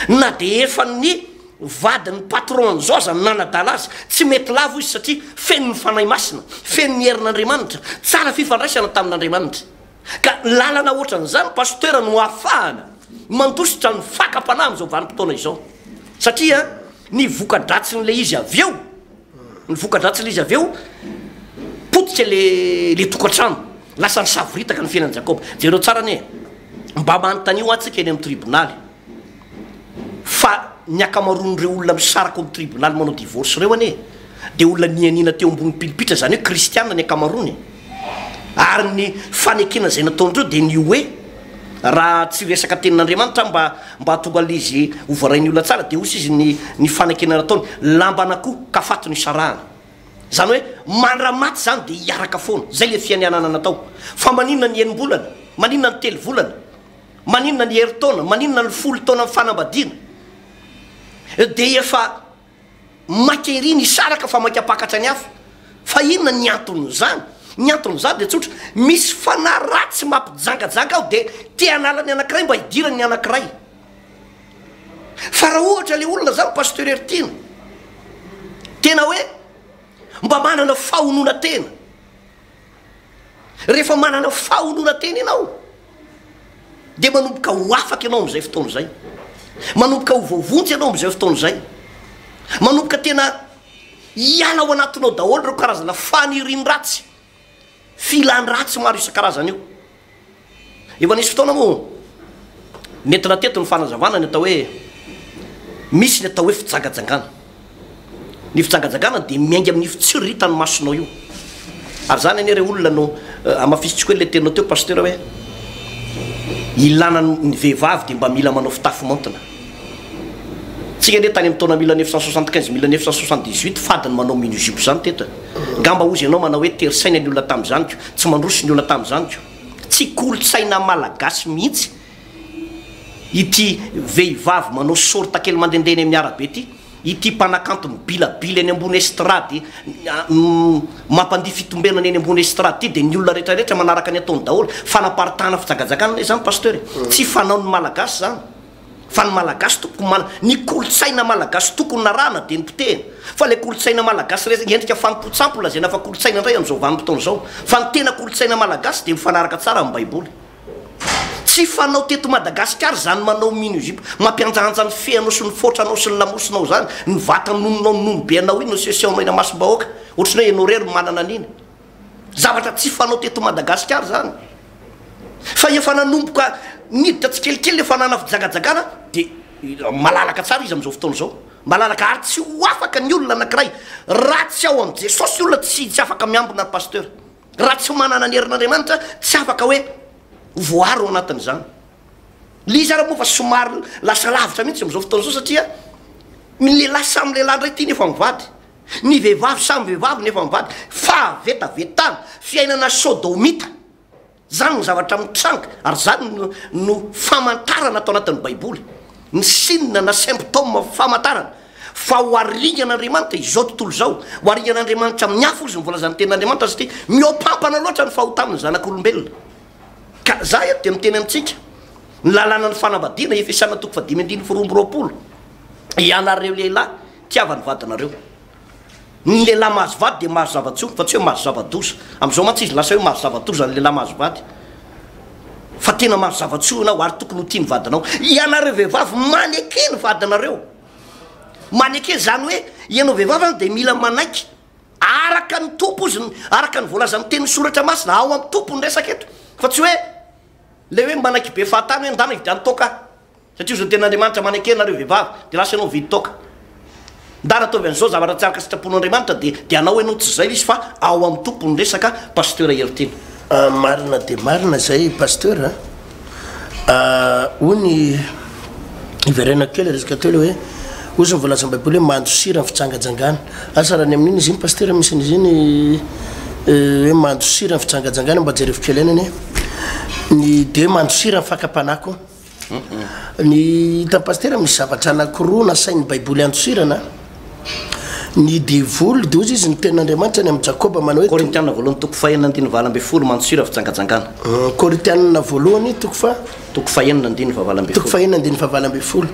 na de efa ny vadin'ny patron zao zany nanadala azy tsy mety lavo izy satria feno ny fanahy masina feno ny herin'andriamanitra tsara fifandraisana tamin'andriamanitra ka lalana ohatran'izany pasteur no afahana mandositra ny fakapanahy am'izao vanim-potoana izao satria ny vokadratsiny le izy avy eo ny vokadratsiny le izy avy eo potika le tokantrano lasa ny savoritaka ny fiainan'i jakoba jereo tsara ny mba manontanyio atsika eny amin'ny tribonaly fa ny akamaroan'ireo olona misaraka amin'ny tribonaly manao divorce reo ane de olona nianina teo ambony pilipitra zany hoe kristiana ny akamarony ary ny fanekena zay nataon'ireo de ny hoe raha tsy resaka tenin'andriamanitra mba tonga alizy ovarainy olona tsara de osy izy ny fanekena nataony lambanako ka fato ny sarahana zany hoe mandramaty zany de hiaraka foana zay le fianianana natao fa maninona ny enim-bolana maninona ny telo volana maninona ny heri-taona maninona ny 10 taona ny fanambadiana de efa makeriny isaraka fa makapakatra ny hafa fa inona ny anton'zany ny anton'zany de tsotra misy fanaratsy mampijangajanga aho de te analany anankiray mba hidirany ny anankiray fa raha ohatra le olona zany pasteur ertiny tena hoe mba manana fahonona tena rehefa manana fahonona tena ianao de manomboka ho afaka ianao am'izay fotoana zay manomboka ho voavontsy ianao am'izay fotoana zay manomboka tena hiala ao anatinao daholo reo karazana faniriny-ratsy filany-ratsy maro isan-karazana io efa nisy fotoana moa mety rateto ny fanazavana ny atao hoe misy ny atao hoe fijagajangana ny fijagajangana de miaingy amin'ny fitsyritany masonao io ary zany ane re olona no amafisitsika hoe le teninao teo pasteur hoe ilana ny vehivavy de mba mila manao fitafy montina tsika nde tany amin'ny taona 1975 1978 fadiny manao mini-jupe zany teta ngamba ozy ianao manao hoe terisaina ny olona tam'zanyko tsy mandroso ny olona tam'zanyko tsy kolotsaina malagasy mihitsy ity vehivavy manao sorta kely mandendeny amin'ny arabe ty ity mpanakanto mibilabila eny ambony estrady mampandi fitombenana eny ambony estrady ty de ny olona rehetrarehetra manaraka ny ataony daholo fanaparitahana fijagajagana zany pasteur tsy fanao ny malagasy zany fa ny malagasy tokony ny kolotsaina malagasy tokony narana de ny potehina fa le kolotsaina malagasy re endrika fampotsampo lazana fa kolotsaina indray am'izao vanim-potoana zao fa ny tena kolotsaina malagasy de mifanaraka tsara amin'ny baiboly tsy fanao teto Madagascar zany manao mini-jupe mampianjahanjany feanao sy ny fotranao sy ny lamosinao zany ny vatanononao nonombe anao iny no seseo maina masom-bahoaka ohatrany hoe ianao rery manana an'iny zavatra tsy fanao teto Madagascar zany fa efa nanomboka niditra tsy kelikely efa nana fijagajagana de malalaka tsara izy am'izao fotoana zao malalaka ary tsy ho afaka ny olona anankiray raha tsy ao am' jesosy olona tsy afaka miambina ny pasteur raha tsy manana ny herin'andriamanitra tsy afaka hoe voary ao anatin'izany liza raha moa fa somary lasa lavitra mihitsy am'izao fotoana zao satria milehilahy samy lehilahy ndray ty nefa mivady ny vehivavy samy vehivavy nefa mivady fa vetavetana fiainana sodomita zany ny zavatra mitranga ary zany no famantarana atao anatin'ny baiboly ny sinina na symptôme famantarana fa ho aringan'andriamanitra izao tontolo zao ho aringan'andriamanitra amin'ny afo izy mivolazany ten'andriamanitra satria miopampana loatra ny fahotaminy zanak'olombelona ka za eto de miteny amitsika ny lalàna ny fanambadiana efesana toko fa 5:20 ianareo lehilahy tiavany vadinareo ny lehilahy mahazo vady de mahazo zavatsoa fa tsy hoe mahazo zavadoza am'izao mantsy izy lasa hoe mahazo zavadoza ny lehilahy mahazo vady fa tena mahazo zavatsoa anao ary tokony ho tiany vadinao ianareo vehivavy manekeny vadinareo manekeny zany hoe ianao vehivavy de mila manaiky araka ny tompo izy araka ny voalazany teny soratra masina ao amin'ny tompo ny resaka eto fa tsy hoe le hoe manaiky be fahatany hoe ndana ividiany toka satria zao ten'andriamanitra manekeny nareo vehivavy de lasa anao vidy toka ndana ataovy an'izao zavatra tsaraka sitrapon'andriamanitra de anao enao tsy zay izy fa ao amin'ny tompo ny resaka pasteur heriteny marina de marina zay pasteur ony iverena kely resaka teo le hoe ozy ny voalazany baiboly hoe mando sira ny fitsangajangana asa raha ny amin'iny izy iny pasteur misy izy iny hoe mando sira ny fitsangajangana mba jerevokely enany ny de hoe mando sira ny fakapanako ny hitan'ny pasteur misy zavatra anakiroa na sain'ny baiboly andosirana ny devoly de ozy izy ny ten'andriamanitra ny amin'ny jakoba manao hoe korintianina voalohany toko fahenina andiny valambe folo mandosira fitsangajangana korintianina voalohany toko fahenina andiny vavalambe toko fahenina andiny vavalambe folo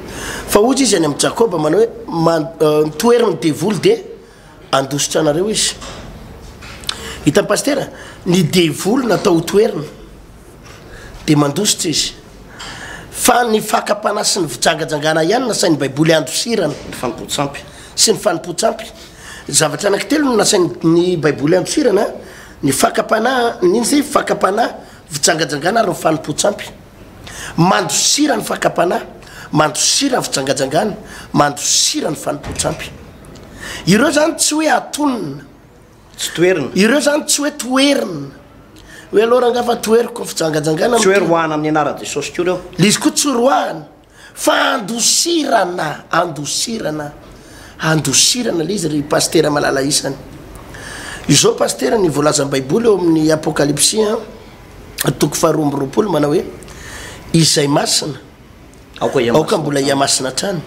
fa ozy izy any amin'ny jakoba manao hoe toeriny devoly de andositra anareo izy hitan'ny pasteur ny devoly natao toeriny de mandositra izy fa ny fakapana sy ny fitsangajangana ihany na sain'ny baiboly andosirana ny fanimpotsampy sy ny fanimpotsampy zavatra anankitelo no nasainy baiboly andosirana ny fakapana niny zay fakapana fitsangajangana ary ny fanimpotsampy mandosira ny fakapana mandosira ny fitsangajangana mandosira ny fanimpotsampy ireo zany tsy hoe atonina tsy toerina ireo zany tsy hoe toerina hoe aloha rangafa toeriko fitsangajangana tsy hoe roahana amin'ny anara jesosy ko reo le izy koa tsy roahana fa andosirana le izy ry pasteur malala isany izao pasteur ny voalazany baiboly eo amin'ny apokalypsy toko 2:20 manao hoe izay masina aoka mbola iamasina trano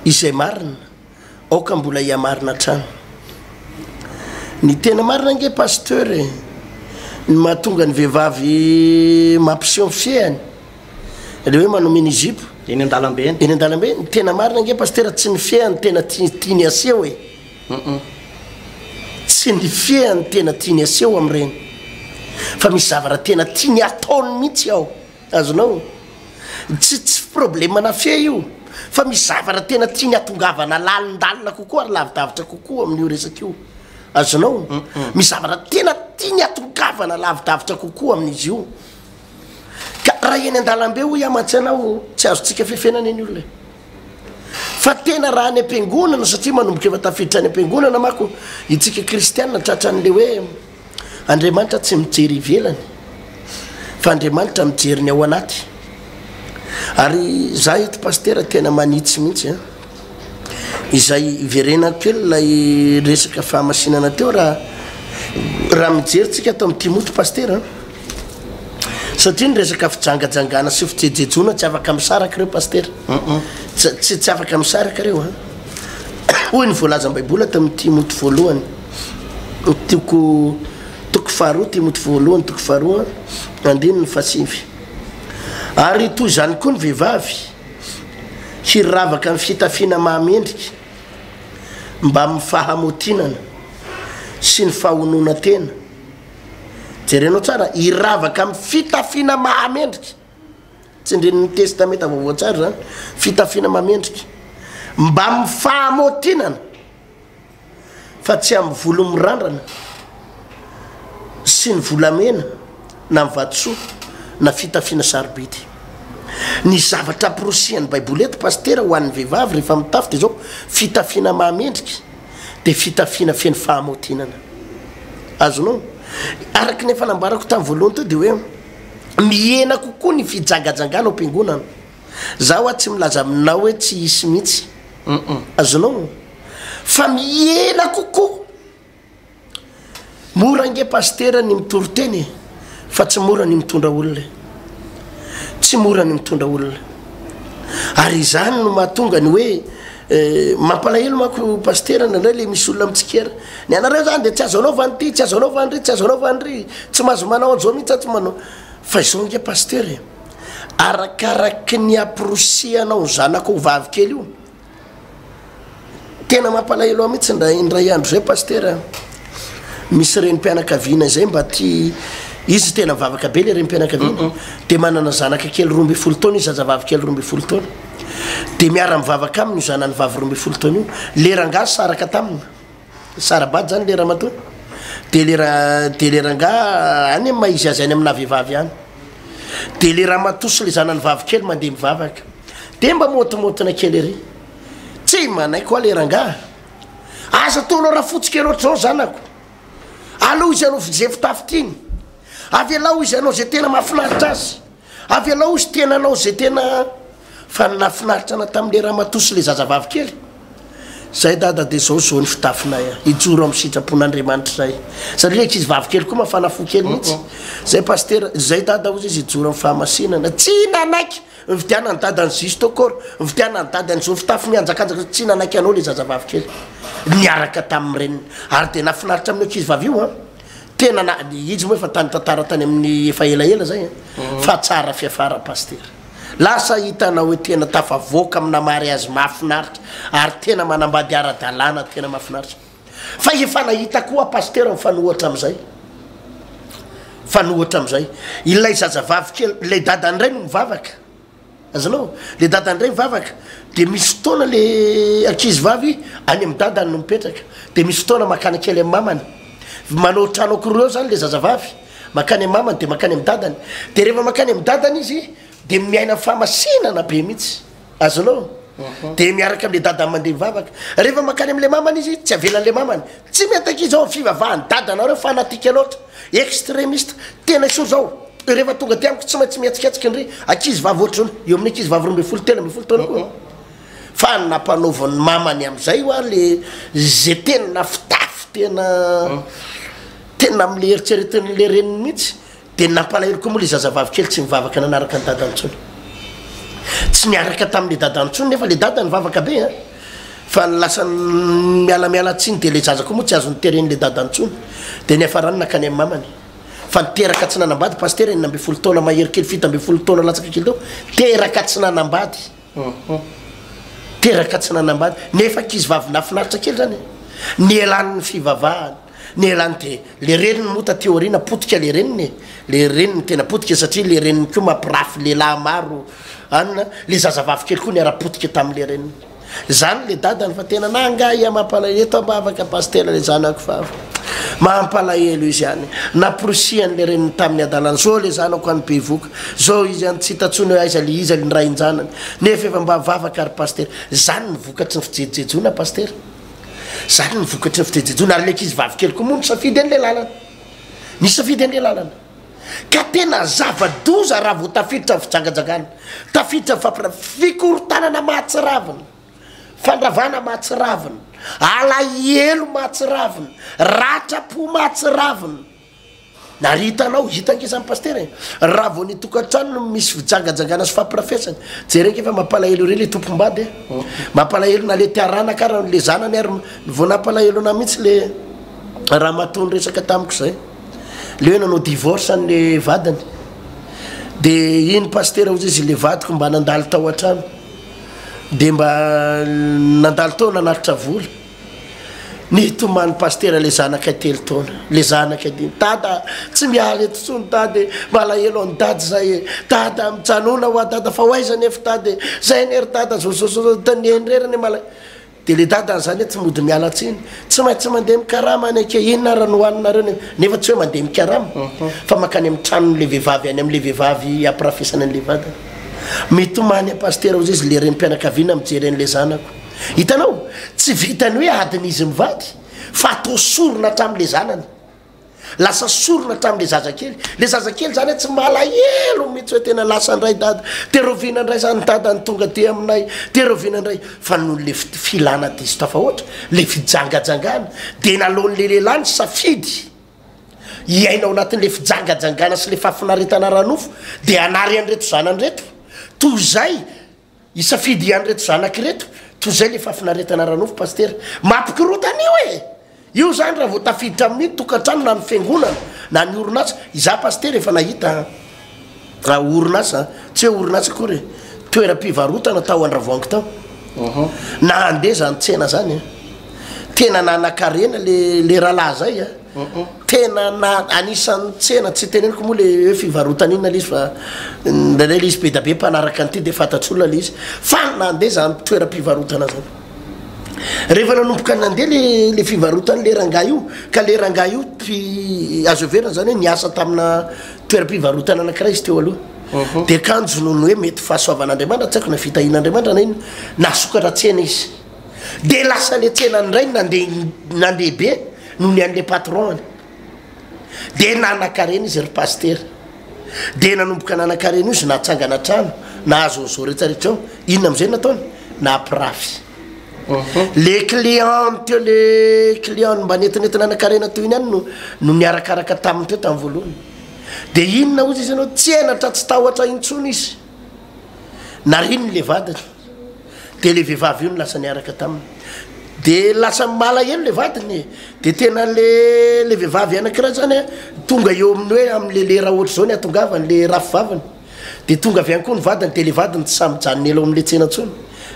izay marina aoka mbola iamarina trano ny tena marina nge pasteur ny mahatonga ny vehivavy mampiseho fiehany le hoe manomeny izipo eny andalambe eny andalambe ny tena marina nge pasteur tsy ny fiehany tena tiany aseho e tsy ny fiehany tena tiany aseho am'ireny fa misy zavatra tena tiany ataony mihitsy ao azonao tsy problema na fia io fa misy zavatra tena tiany atongavana lalindalina kokoa ary lavidavitra kokoa amin'io resaka io azonao misy zavatra tena tiany atongavana lavidavitra kokoa amin'izy io ka raha eny andalambe ho iamatsy anao tsy azotsika fefenana eny olona fa tena raha ny ampiangonana satria manomboka efa tafiditra any ampiangonana mako itsika kristianina tratran'le hoe andriamanitra tsy mijery ivelany fa andriamanitra mijery ny ao anaty ary za eto pasteur tena manitsy mihitsy izay iverena kely lay resaka fahamasinana teo raha mijerytsika atao amin'ny timoty pasteur satria ny resaka fijangajangana sy fijejejona tsy afaka misaraka reo pasteur tsy afaka misaraka reo hoy ny voalazany baiboly atao amin'ny timoty voalohany toko faharoa timoty voalohany toko faharoa andininy fasivy ary toy zany koa ny vehivavy hiravaka amin'ny fitafiana mahamendrika mba amin'ny fahamotinana sy ny fahonona tena jerenao tsara hiravaka amin'ny fitafiana mahamendrika tsy ndreniny testamenta vaovao tsara zany fitafiana mahamendrika mba amin'ny fahamotinana fa tsy amin'ny volo mirandrana sy ny volamena na mivatosoa na fitafiana sarobidy ny zavatra prosiany baiboly eto pastera ho an'ny vehivavy rehefa mitafy de zao fitafiana mahamendrika de fitafiana feny fahamotinana azonao araky ny fanambarako tamin'ny voalohany to de hoe mihena kokoa ny fijangajangana ao am-piangonana zaho a tsy milaza aminao hoe tsy hisy mihitsy azonao fa mihena kokoa mora nge pastera ny mitoroteny fa tsy mora ny mitondra olona tsy mora ny mitondra olona ary izany no mahatonga ny hoe mampalahelo mako pastera nandray le misy olona mitsikera ny anareo zany de tsy azo anao vanity tsy azo anao vanry tsy azo anao vanry tsy mahazo manao an'izao mihitsy tsy manao fa izao nge pastera arakaraky ny aprosianao zanako vavy kely io tena mampalahelo mihitsy ndray andro zay pastera misy renim-pianakaviana zay mba ty izy tena mivavaka be le renim-pianakaviana de manana zanaka kely 12 taona izy zazavavy kely 12 taona de miara mivavaka aminy io zanany vavy 12 taona io le rangahy saraka taminy sarabady zany le raha matoa de le rangahy any maizy azy any amina vehivavy any de le raha matosy le zanany vavy kely mandeha mivavaka de mba motomotona kely ery tsy manay koa le rangahy aza taonao raha fotsika loatra zao zanako aloha izy anao zay fitafitiny avy alao izy anao zay tena mahafinaritra azy avy alao izy tena anao zay tena fa nafinaritra ana tam'le raha matosy le zazavavy kely zay dada de zao zao ny fitafinay ijoro amin'ny sitrapon'andriamanitra zay satria izy vavy kely koa mafanafo kely mihitsy zay pastera zay dada ozy izy ijoro amin'ny fahamasinana tsy nanaiky mividiana ny dada ny zizy tokoro mividiana ny dada ny zao fitafy mianjakanjaka tsy nanaiky anao le zazavavy kely niaraka tamin'ny reniny ary de nafinaritra amin'ny ankizy vavy io tena na izy moa efa tany tantara tany amin'ny efa elaela zay fa tsara fiafara pastera lasa hitanao hoe tena tafavoaka amina mariazy mahafinaritra ary tena manambady ara-dalàna tena mahafinaritra fa efa nahita koa pastera mifanohatra am'izay fanohatra am'izay ilay zazavavy kely le dadandray no mivavaka azanao le dadandray mivavaka de misy fotoana le ankizy vavy any amin'ny dadany no mipetraka de misy fotoana makany kely amin'ny mamany manao trano akoreo zany le zazavavy makany amin'ny mamany de makany amin'ny dadany de rehefa makany amin'ny dadany izy de miaina fahamasinana be mihitsy azonao de miaraka am'le dadany mandeha mivavaka rehefa makany am'le mamany izy tsy avelan'le mamany tsy mety ankizy ao fivavahany dadanareo fanatika loatra extrémiste tena iso zao rehefa tonga ty amiko tsy maintsy mihetsiketsika ndry ankizy vavy oatra zao eo amin'ny ankizy vavy 12 tena 12 taona koa fa nampanaovan'ny mamany am'izay oa le zay tena fitafy tena am'le eritseretin'le reniny mihitsy de nampalahelo koa moa le zazavavy kely tsy mivavaka nanaraka ny dadantsony tsy niaraka tamin'le dadantsony nefa le dada nivavaka be fa lasa mialamiala tsiny de le zaza koa moa tsy azo niteren'le dadantsony de nefa rany nakany amin'ny mamany fa niteraka tsy nanambady pastera 12 taona mahery kely 17 taona latsaka kely tao teraka tsy nanambady teraka tsy nanambady nefa kizy vavy nafinaritra kely zany ny elan'ny fivavahany ny elany de le reniny mota teorina potika le reniny tena potika satria le reniny koa mampirafy lehilahy maro anina le zazavavy kely koa niara-potika tamin'le reniny zany le dadany fa tena nangaia mampalahelo eto ambavaka pastera le zanako fa mampalahelo izy any naprosian'le reniny tamin'ny adalana zao le zanako any bevoka zao izy any tsy hitatsony hoe aiza le izy ny rain-janany nefa efa mba vavaka ary pastera zany ny vokatry ny fijejejona pastera zany ny vokatry ny fijejejona ary leky izy vavy kely koa moa nisafidy an'le lalana nisafidy an'le lalana ka tena zava-doza raha vo tafiditra ny fijangajangana tafiditra ny fampira fikorotanana mahatsiravina fandravana mahatsiravina alahelo mahatsiravina ratrapo mahatsiravina nary hitanao hitankezany pastera raha vo nitokantrano no misy fijangajangana sy fampirafesany jereka efa mampalahelo re le tompombady mampalahelo na le tiarana karaha le zanany ary vo nampalahelo ana mihitsy le raha matony resaka tamiko zay le hoe nanao divorce an'le vadiny de iny pastera ozy izy le vadiko mba nandalo tao an-trano de mba nandalo tao nanaritra vola nitomany pastera le zanaka 3 taona le zanaka diny dada tsy miala eto tsony dady malahelo any dady zay dada mijanona hoa dada fa hoaizany efa dady zay nery dada zao tanienrerany mala de le dada zany tsy mody miala tsiny tsy maintsy mandeha mikarama any ake inona raha nohaninareo nefa tsy hoe mandeha mikarama fa makany amin'ny tranony le vehivavy any am'le vehivavy ampirafesany an'le vadany mitomany paster ao zay izy le renim-pianakaviana mijeren'le zanako hitanao tsy vitany hoe adiny izy mivady fa atao sorona hatramin'le zanany lasa sorona hatramin'le zazakely le zazakely zany tsy malahelo mihitsy hoe tena lasa ndray dada terovina ndray zany dada ny tonga ty aminay terovina ndray fa noho le filana diso tafa ohatra le fijangajangana de nalohan'le lehilahy ny safidy iainao anatin'le fijangajangana sy le fafinaretana ranofo de anary anreto zanany reto toy zay isafidy anreto zanaky reto toy zay le fafinaretana ranofo paster mampikirotany io e io zany raha vao tafiditra amin'ny tokantrano na ny fiangonana na ny orinasa iza paster efa nahita orinasa tsy hoe orinasa kory toeram-pivarotana tao andravoango tao na andeha zany tsena zany tena nanakarena le rahalahy zay a tena na anisan'ny tsena tsy teneniko moa le hoe fivarotana inona le izy fa ndraindray le izy be da be mpanaraka an'ity de fantatr'olona le izy fa nandeha zany toeram-pivarotana zany rehefa nanomboka nandeha le fivarotany le rangah io ka le rangah io azo verina zany hoe niasa tamina toeram-pivarotana anakiray izy teo aloha de kanjo nono hoe mety fahasoavan'andriamanitra tsy haiko na fitahin'andriamanitra na iny nasokatra tsena izy de lasa le tsena ndray nandeha be noho ny an'le patron any de nanakarena izy ry paster de nanomboka nanakarena io izy natsangana trano na azozao rehetrarehetra ao inona am'izay nataony na aprafy le client teo le client mba netinentina anakarena teo iny any no miarakaraka taminy teo tamin'ny voalohany de inona ozy izy anao tsy enatra tsy tahotra intsony izy nariny le vadiny de le vehivavy io no lasa niaraka taminy de lasa malahelo le vadiny de tena le vehivavy anakiray zany tonga eo amin'ny hoe am'le lera ohatra zao ny atongavany le rafivavany de tonga avy any koa ny vadiny de le vadiny tsy samyjanony elo am'le tsena ntsony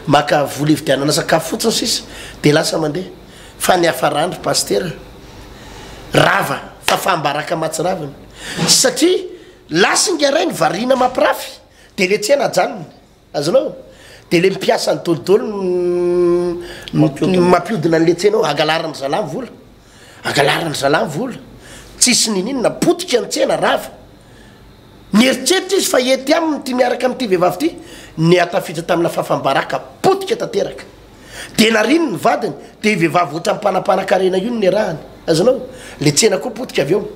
maka vola ividianana sakafo fotsiny sisa de lasa mandeha fa ny afarandro paster rava fa fambaraka matsiraviny satria lasa ingarainy varina mampirafy de le tsena ajanony azonao de le mipiasa ny dolidolo mampiodina n'le tsena ao agalarany zalamy vola agalarany zalamy vola tsisy nininona potika ny tsena rava nieritreritra izy fa ety aminy ty miaraka am'ty vehivavy ty ny atafitra tamina fafambaraka potika tanteraka de nariny ny vadiny de vehivavy ohatra mpanapanakarena io ny rahany azonao le tsena koa potika avy eo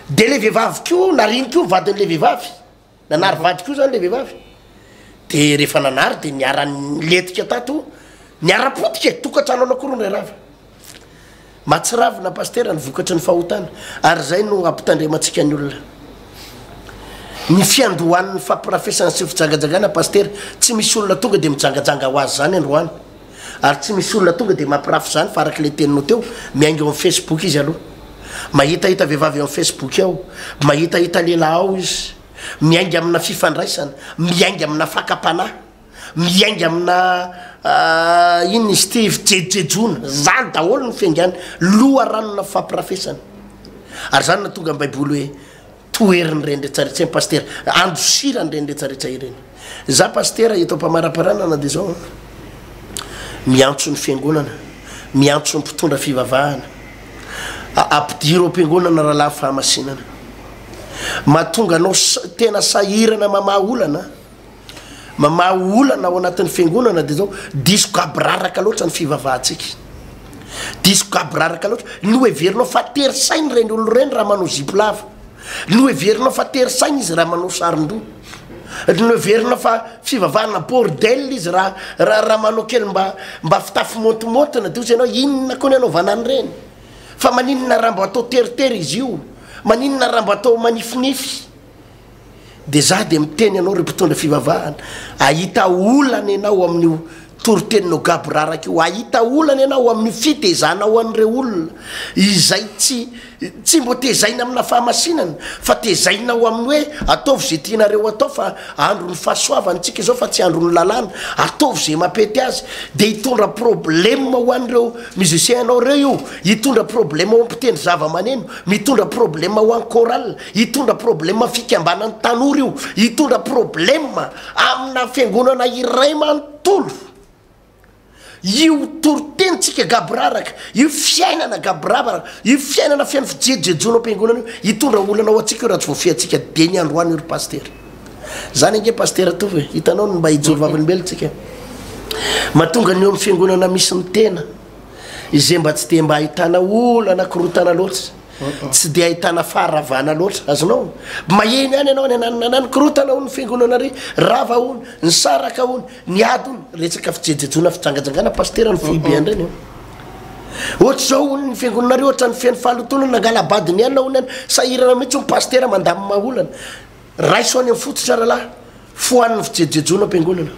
de le vehivavy ko nariny ko vadin'le vehivavy nanary vady ko zany le vehivavy de rehefa nanary de niaraletika tato niara-potika tokantrano anakorony rava matsiravina paster ny vokatry ny fahotana ary zay no ampitandrematsika ny olona ny fiandohan'ny fampirafesana sy fijangajangana paster tsy misy olona tonga de mijangajanga ho azy zany androany ary tsy misy olona tonga de mampirafy zany fa araky le teninao teo miainga eo amin'ny facebook izy aloha mahitahita vehivavy eo amin'ny facebook ao mahitahita lehilahy ao izy miainga amina fifandraisana miainga amina fakapanahy miainga amina iny izy ty jejejona zany daholo ny fiaingany loha ranona fampirafesana ary zany na tonga baiboly hoe toeriny reny rehetrarehetra iny paster andosirany reny rehetrarehetra ireny za paster eto mpamaraparanana de zao miantso ny fiangonana miantso ny mpitondra fivavahana ampidiro am-piangonana raha lahy fahamasinana mahatonga anao tena sahirana mamaha olana ao anatin'ny fiangonana de zao diso gabraraka loatra ny fivavahantsika diso gabraraka loatra no everinao fa tery sainy reny olo reny raha manao ziplava no everinao fa tery sainy izy raha manao sarin-doha no everinao fa fivavahana bordel izy raha manao kely mba fitafy montimontana de ozy anao inona koa ny anaovana any reny fa maninona raha mbo atao teritery izy io maninona raha mbo atao manifinify de za de miteny anao re mpitondra fivavahana ahita olana ianao amin'io toriteninao gaboraraka io ahita olana ianao amin'ny fitezanao an'ireo olona izay tsy mbo tezaina amina fahamasinana fa tezainao amin'ny hoe ataovy zay tianareo atao fa andro ny fahasoavantsika zao fa tsy andro ny lalàna ataovy zay mampety azy de hitondra problema ho an'ireo musicien anao reo io hitondra problema ho ampitendry zava-maneno mitondra problema ho any choral hitondra problema fikambanany tanora io hitondra problema amina fiangonana iray manontolo io toritentsika gabraraka io fiainana gabraraka io fiainana fiaino fijejejonao am-piangonana io hitondra olana ao atsika io raha tsy voafiatsika de ny androany io ry paster zany ange paster tovy hitanao mba hijorovavylombelontsika mahatonga ny eo amin'ny fiangonana misy ny tena izay mba tsy de mba ahitana olo anankirotana loatra tsy de ahitana faharavana loatra azonao maheny any ianao nananykirotana ony fiangonana ry rava ony ny saraka ony ny ady ony resaka fijejejona fijangajangana paster ny foibe andrany ohatra zao ny fiangonanareo ohatra ny fian'ny fahalotonana nangalabadiny anina ony any sahirana mihitsy ny paster mandamy maolana raiso any amin'ny fototra rahalahy foan'ny fijejejona ampiangonana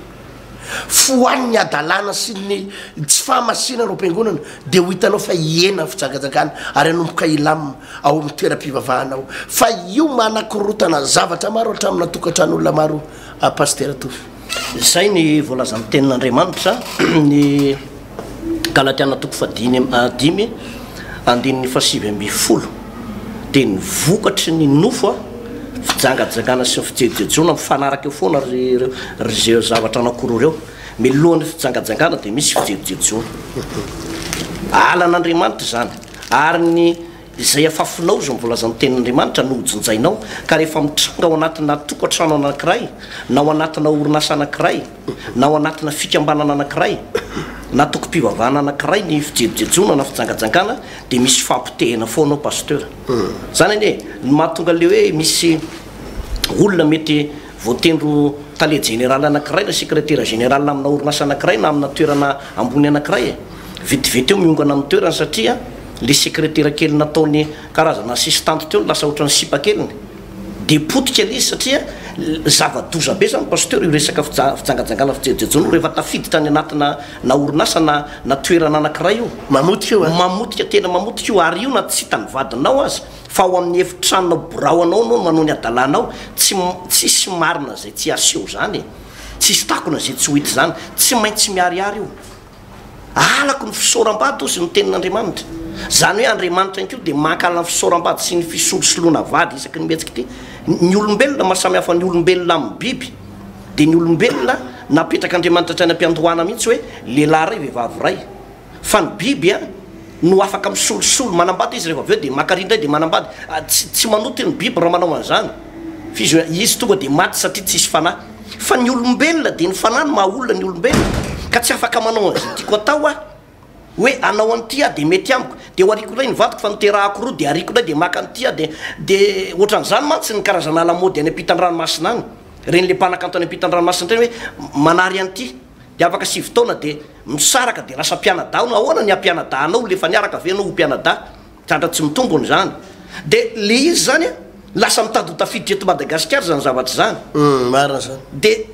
foan'ny adalana sy ny tsy fahamasina no ampiangonana de ho hitanao fa iena fijangajangana ary anomboka ilamina ao amin'ny toeram-pivavahanao fa io manakirotana zavatra maro hatramina tokantran'olona maro paster toy zay ny voalazan'ny tenin'Andriamanitra ny Galatiana toko fadimy andininy fasivy amby folo de ny vokatry ny nofo fijangajangana sy fijejejona mifanaraka eo foana ry zavatra anakoro reo milohan'ny fijangajangana de misy fijejejona ala n'Andriamanitra zany ary ny izay afafinao zo mivolazan'ny tenin'Andriamanitra nojonjainao ka rehefa mitranga ao anatina tokantrano anankiray na ao anatina orinasa anankiray na ao anatina fikambanana anankiray na tokom-pivavahana anankiray ny fijejejona na fijangajangana de misy fampitehana foanao pasteur zany anie ny mahatonga le hoe misy olona mety voatendro tale général anankiray na secrétaire général amina orinasa anankiray na amina toerana ambony anankiray vetivety eo miongana amin'ny toerana satria le secrétaire kely nataony karazana assistante teo lasa ohatran'ny sipa keliny de potika le izy satria zava-doza be zany pasteur io resaka fijangajangana fijejejona rehefa tafiditra ny anatina na orinasa na toerana anankiray io mamotika io mamotika tena mamotika io ary io na tsy hitany vadinao azy fa ao amin'ny efitranona boraonao no manao ny adalanao tsisy marina zay tsy aseho zany tsisy takona zay tsy ho hita zany tsy maintsy miariary io alako ny fisoram-bady ozy ny tenin'Andriamanitra zany hoe Andriamanitra inkio de mankala ny fisoram-bady sy ny fisolosoloana vady isaky ny metsika ty ny olombelona mahasamy hafa ny olombelona amin'ny biby de ny olombelona napetraka Andriamanitra trany ampiandohana mihitsy hoe lehilahy ray vehivavy ray fa ny biby no afaka misolosolo manambady izy rehefa aveo de makarindray de manambady tsy manoty ny biby raha manao an'izany izy tonga de maty satria tsisy fanahy fa ny olombelona de ny fanahy no mahaolona ny olombelona ka tsy afaka manao an'izay tiako atao hoe anao an'ity de mety amiko de ho ariko ray ny vadiko fa niterahako roa de ariko ray de maka an'ity de ohatran'izany mantsy ny karazana alamody any ampitan-dranomasina any reny le mpanakanto any ampitan-dranomasina reny hoe manary an'ity de afaka 7 taona de misaraka de lasa mpianada no ahoana ny ampianadanao lefa niaraka avenao ho mpianada tratra tsy mitombony zany de le izy zany lasa mitady ho tafiditra eto Madagascar zany zavatra zany marina zany de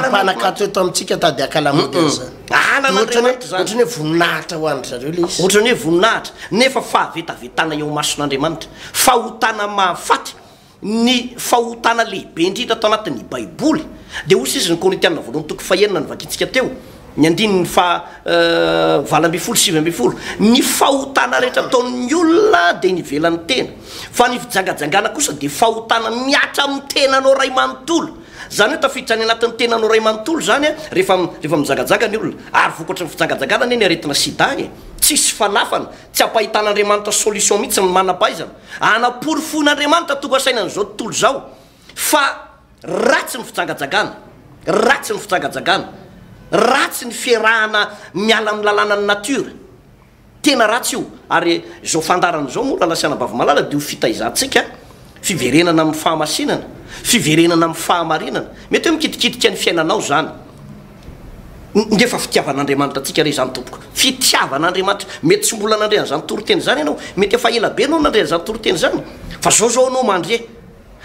mpanakato eto amintsika tady akalamody zany ohatrany hoe voninahitra ho andry zareo le izy ohatrany hoe voninahitra nefa fahavetavetana eo mason'Andriamanitra fahotana mahafaty ny fahotana lehibe indrindra atao anatin'ny Baiboly de osy izy ny Korintianina voalohany toko fahenina ny vakitsika teo ny andininy fa 7 ny fahotana rehetra ataon'ny olona de ny velan'ny tena fa ny fijangajangana kosa de fahotana miatra amin'ny tenanao ray manontolo zany hoe tafiditra ny anatin'ny tenanao ray manontolo zany rehefa mijagajaga ny olona ary vokatra ny fijangajangana ny aretina sida tsisy fanafana tsy ampahitan'Andriamanitra solution mihitsy ny manam-pahaizana anapory fon'Andriamanitra tonga sainan'izao tontolo zao fa ratsy ny fijangajangana ratsy ny fijangajangana ratsy ny fiarahana miala amin'ny lalàna ny natiora tena ratsy io ary zao fandarana zao moa lalasiana bavy malala de ho fitaizantsika fiverenana amin'ny fahamasinana fiverenana amin'ny fahamarinana mety hoe mikitikitika ny fiainanao zany ndefa fitiavan'Andriamanitra atsika re zany tompoko fitiavan'Andriamanitra mety tsy mbola nandreana zany toroteny zany ianao mety efa ela be anao nandreana zany toroteny zany fa zao anao mandre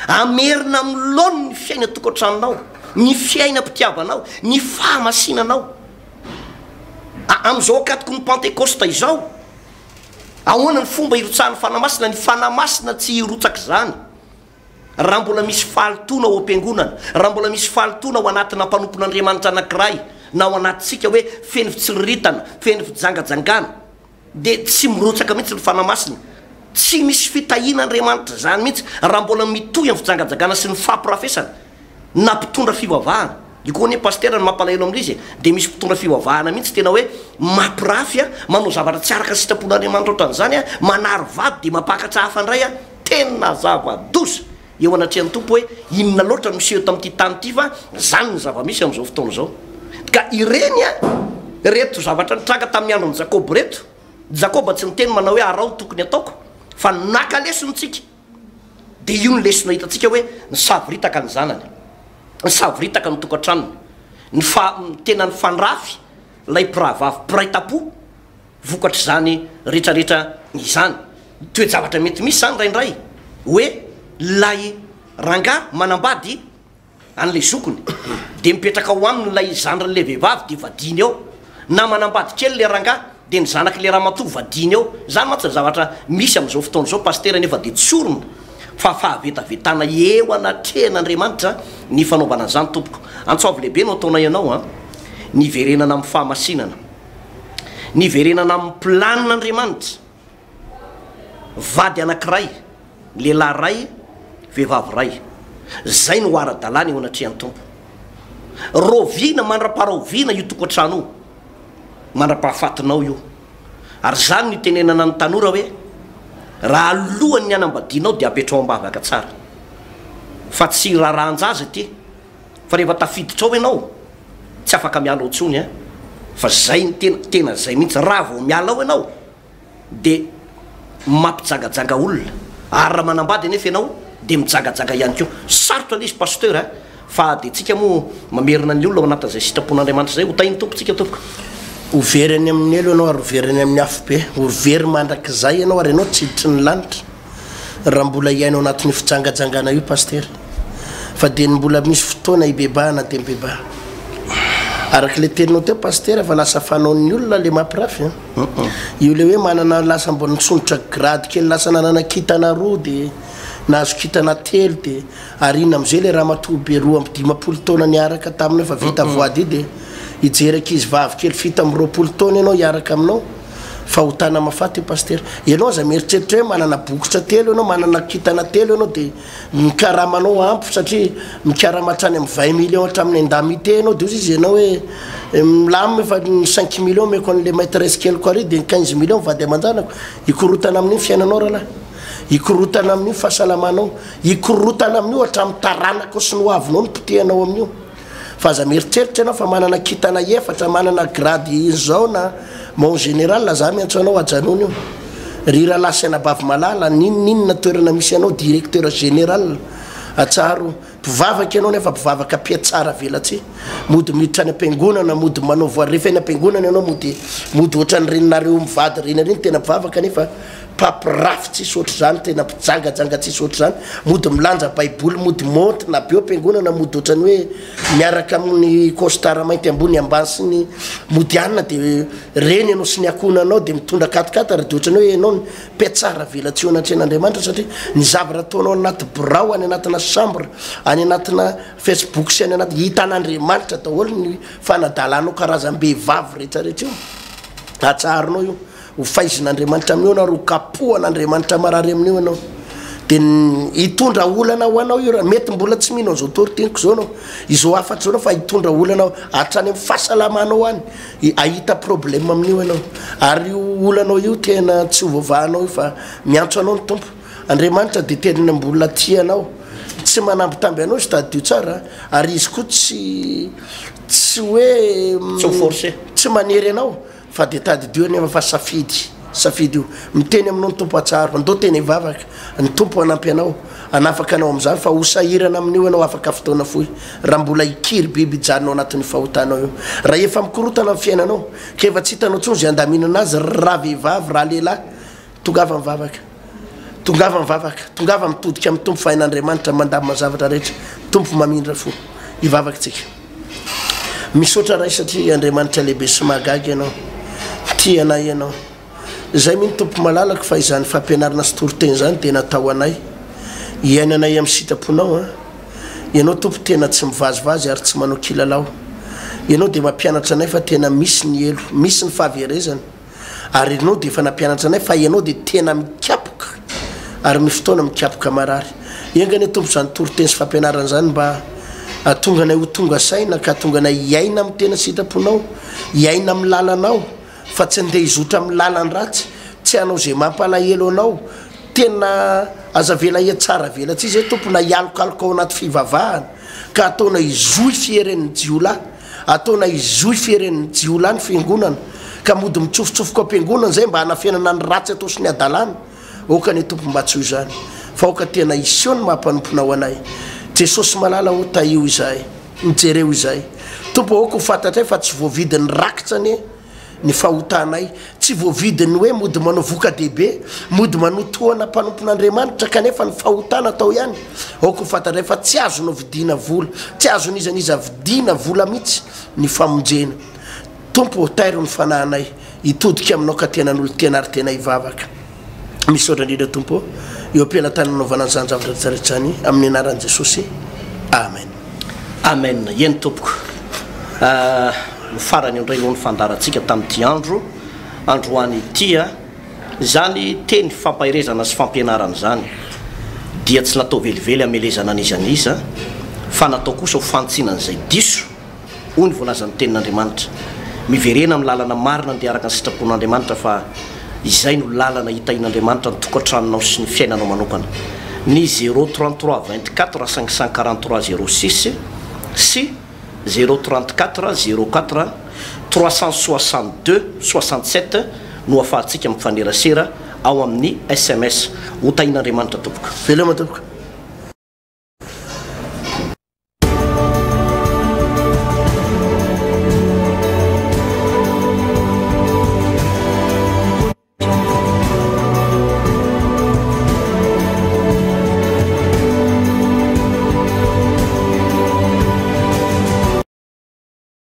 amerina amin'ny laony ny fiaina tokantranonao ny fiaina mpitiavanao ny fahamasinanao am'izao akatoko ny pentecoste izao ahoana ny fomba irotsahan'ny fanamasina ny fanamasina tsy irotsaka zany raha mbola misy fahalotona ao am-piangonana raha mbola misy fahalotona ao anatina mpanompon'Andriamanitra anankiray na ao anatsika hoe feny fitsiriritana feny fijangajangana de tsy mirotsaka mihitsy ny fanamasina tsy misy fitahian'Andriamanitra zany mihitsy raha mbola mitohy amin'ny fijangajangana sy ny fampirafesana na mpitondra fivavahana io koa ny paster ny mampalahelo amin'izy de misy mpitondra fivavahana mihitsy tena hoe mampirafy manao zavatra tsy araka sitrapon'Andriamanitra ohatran'izany manary vady de mampakatra hafa indray tena zava-dosa eo anatrehan'ny tompo hoe inona loatra miseho tamin'ity tany ity fa zany ny zava-misy am'izao fotoana zao ka ireny a reto zavatra nitranga tamin'ny androny jakoba reto jakoba tsy niteny manao hoe arao tokony ataoko fa naka lesontsika de io ny lesona hitatsika hoe ny savoritaka ny zanany ny savoritaka ny tokantranony tena ny fanrafy lay piravavy piraitam-po vokatry zany rehetrarehetra izany toe-javatra mety misy zany raindray hoe lay ranga manambady an'le zokony de mipetraka ao aminy lay zandra'le vehivavy de vadiny eo na manambady kely le ranga de ny zanaky le raha mato vadiny eo zany matsy zavatra misy am'izao fotoana zao pastera nefa de tsorona fa fahavetavetana eo anatrehan'andriamanitra ny fanaovana an'izany tompoko antsoavy lehibe no ataona ianao a niverenana amin'ny fahamasinana niverenana amin'ny planin'andriamanitra vady anankiray lehilahy ray vehivavy ray zay no ara-dalàna eo anatrehan'ny tompo roviana mandra-paraoviana io tokantrano io mandra-pahafatinao io ary zany ny tenenana ny tanora hoe raha alohany ny anambadinao de apetrao ambavaka tsara fa tsy raharanjaza ty fa rehefa tafiditra ao ianao tsy afaka miala otsony a fa zay ny tena zay mihitsy raha vao miala ao ianao de mampijagajanga olona ary raha manambady anefa ianao de mijagajaga ihany keo sarotra le izy pasteur a fa de tsika moa mamerina ny olona anatin'izay sitrapon'andriamanitra zay ho tainy tompotsika tompoko overany amin'ny elo ianao ary overany amin'ny afo be overy mandrak'izay ianao ary ianao tsiditry ny lanitra raha mbola iainao anatin'ny fijangajangana io paster fa de ny mbola misy fotoana ibebahana de mibeba araky le teninao teo paster fa lasa fanaon'ny olona le mampirafy io le hoe manana lasa mbo nitsondotra grady kely lasa nanana kitana roa de nahazo kitana telo de ary ina am'izay le raha matobe roa amby 10 taona niaraka taminy fa vita voady de ijeraka izy vavy kely fita amby 20 taona ianao iaraka aminao fa hotana mafaty paster ianao za mieritreritra hoe manana bokotra telo ianao manana kitana telo ianao de mikaramanao ampy satria mikaramatrany amin'ny 20 millions hatramin'ny andamité ianao de izy ianao hoe milamy efa 5 millions meko an'le maîtresse kely ko ary de 15 millions vady aman-janako ikorotana amin'iny fiainanao rahalahy ikorotana amin'io fahasalamanao ikorotana amin'io hatramin'ny taranako sy ny hoavinao ny potehanao amin'io fa za mieritreritra ianao fa manana kitana efatra manana grady zao na mon général za miantso anao ajanony io ry raha lasy anabavy malala ninninna toerana misy anao directeur général atsaro mpivavaka ianao nefa mpivavaka pia tsara velatsy mody miditra any ampiangonana mody manao voarefa eny ampiangonana ianao mody ohatrany reninareo mivady reny reny tena mpivavaka nefa papirafy tsisy ohatry zany tena mpijangajanga tsisy ohatry zany mody milanja baiboly mody montre na be ampiangonana mody ohatrany hoe miaraka amin'ny costara mainty ambony ambany sy ny mody anina de reny ianao sy ny akonanao de mitondra katikata ary de ohatrany hoe ianao piatsara velatsy eo anatrehan'andriamanitra satria ny zavatra ataonao anaty birao any anatina chambre any anatina facebook sy any anaty hitan'andriamanitra daholo ny fanadalanao karazam-behivavy rehetrarehetra io atsarinao io ho faizin'andriamanitra amin'io anao ro kapohan'andriamanitra marary amin'io anao de hitondra olana ho anao io mety mbola tsy mihinao zao toriteniko zao anao izao afatsy zao anao fa hitondra olanao hatrany amin'ny fahasalamanao any ahita problème amin'io anao ary io olanao io tena tsy hovavanao io fa miantso anao ny tompo andriamanitra de tenina mbola tianao tsy manambitamby anao izy tadio tsara ary izy koa tsy hoe tsy manery anao fa de tadidio nefa fa safidy io miteny aminao ny tompo atsaro andao tena ivavaka ny tompo anampy anao anafaka anao am'zany fa hosahirana amin'io anao afaka fotoana fohy raha mbola ikiry biby ijanonao anatin'ny fahotanao io raha efa mikorotana amin'ny fiainanao ka efa tsy hitanao tsony zay andamina anazy raha vehivavy raha lehilahy tongava mivavaka tongava mitodika amin'ny tompo fahain'andriamanitra mandamina zavatra rehetra tompo mamindra fo ivavaka tsika misaotra ray satria andriamanitra lehibe sy mahagagy ianao tianay ianao zay mihny tompo malalaka fa izany fampianarana sy toroteny zany de natao anay iainanay amin'ny sitraponao a ianao tompo tena tsy mivazivazy ary tsy manao kilalao ianao de mampianatra anay fa tena misy ny elo misy ny fahaverezana ary ianao de efa nampianatra anay fa ianao de tena mikapoka ary misy fotoana mikapoka marary iangany tompo zany toroteny sy fampianarana zany mba atonga anay ho tonga saina ka tonga anay iaina amin'ny tena sitraponao iaina amin'ny lalanao fa tsy andeha izotra amin'ny lalany ratsy tsy anao zay mampalahelo anao tena aza vela ia tsara vela tsy zay tompona ialokaloko ao anaty fivavahana ka ataona izoy fieren'ny jiolahy ataona izoy fieren'ny jiolahy ny fiangonana ka mody mitsofotsofoko ampiangonana zay mba hanafianana ny ratsy atao sy ny adalana oka ny tompo mba tsy ho zany fa oka tena iseo ny mampanompoana ao anay jesosy malala ho ta io izay mijereo izay tompo oko ho fantatray fa tsy voavidiny rakitsany ny fahotanay tsy voavidiny hoe mody manao voka dehibe mody manotoana mpanompon'andriamanitra kanefa ny fahotana atao ihany oko ho fantatray fa tsy azonao vidina vola tsy azon'izaniza vidina vola mihitsy ny famonjena tompo tairo ny fanahinay hitodika aminao ka tenan'olo tena ary tena hivavaka misaotra indrindra tompo eo ampela tany anaovana ny zanjavatra tsaratsany amin'ny anaran'i jesosy amen amen eny tompoko farany indray no ny fandarantsika tamin'ity andro androany tya zany teny fampahirezana sy fampianarana zany dia tsy natao velively amelezana an'izaniza fa natao kosa ho fantsianan'izay diso hoy ny volazan'ny tenin'andriamanitra miverena amin'ny lalana marina dia araka ny sitrapon'andriamanitra fa izay no lalana hitahin'andriamanitra ny tokantranonao sy ny fiainanao manokana ny 033 24 543 06 sy 034 04 362 67 no afahantsika mifanerasera ao amin'ny SMS ho tahin'andriamanitra tompoko veloma tompoko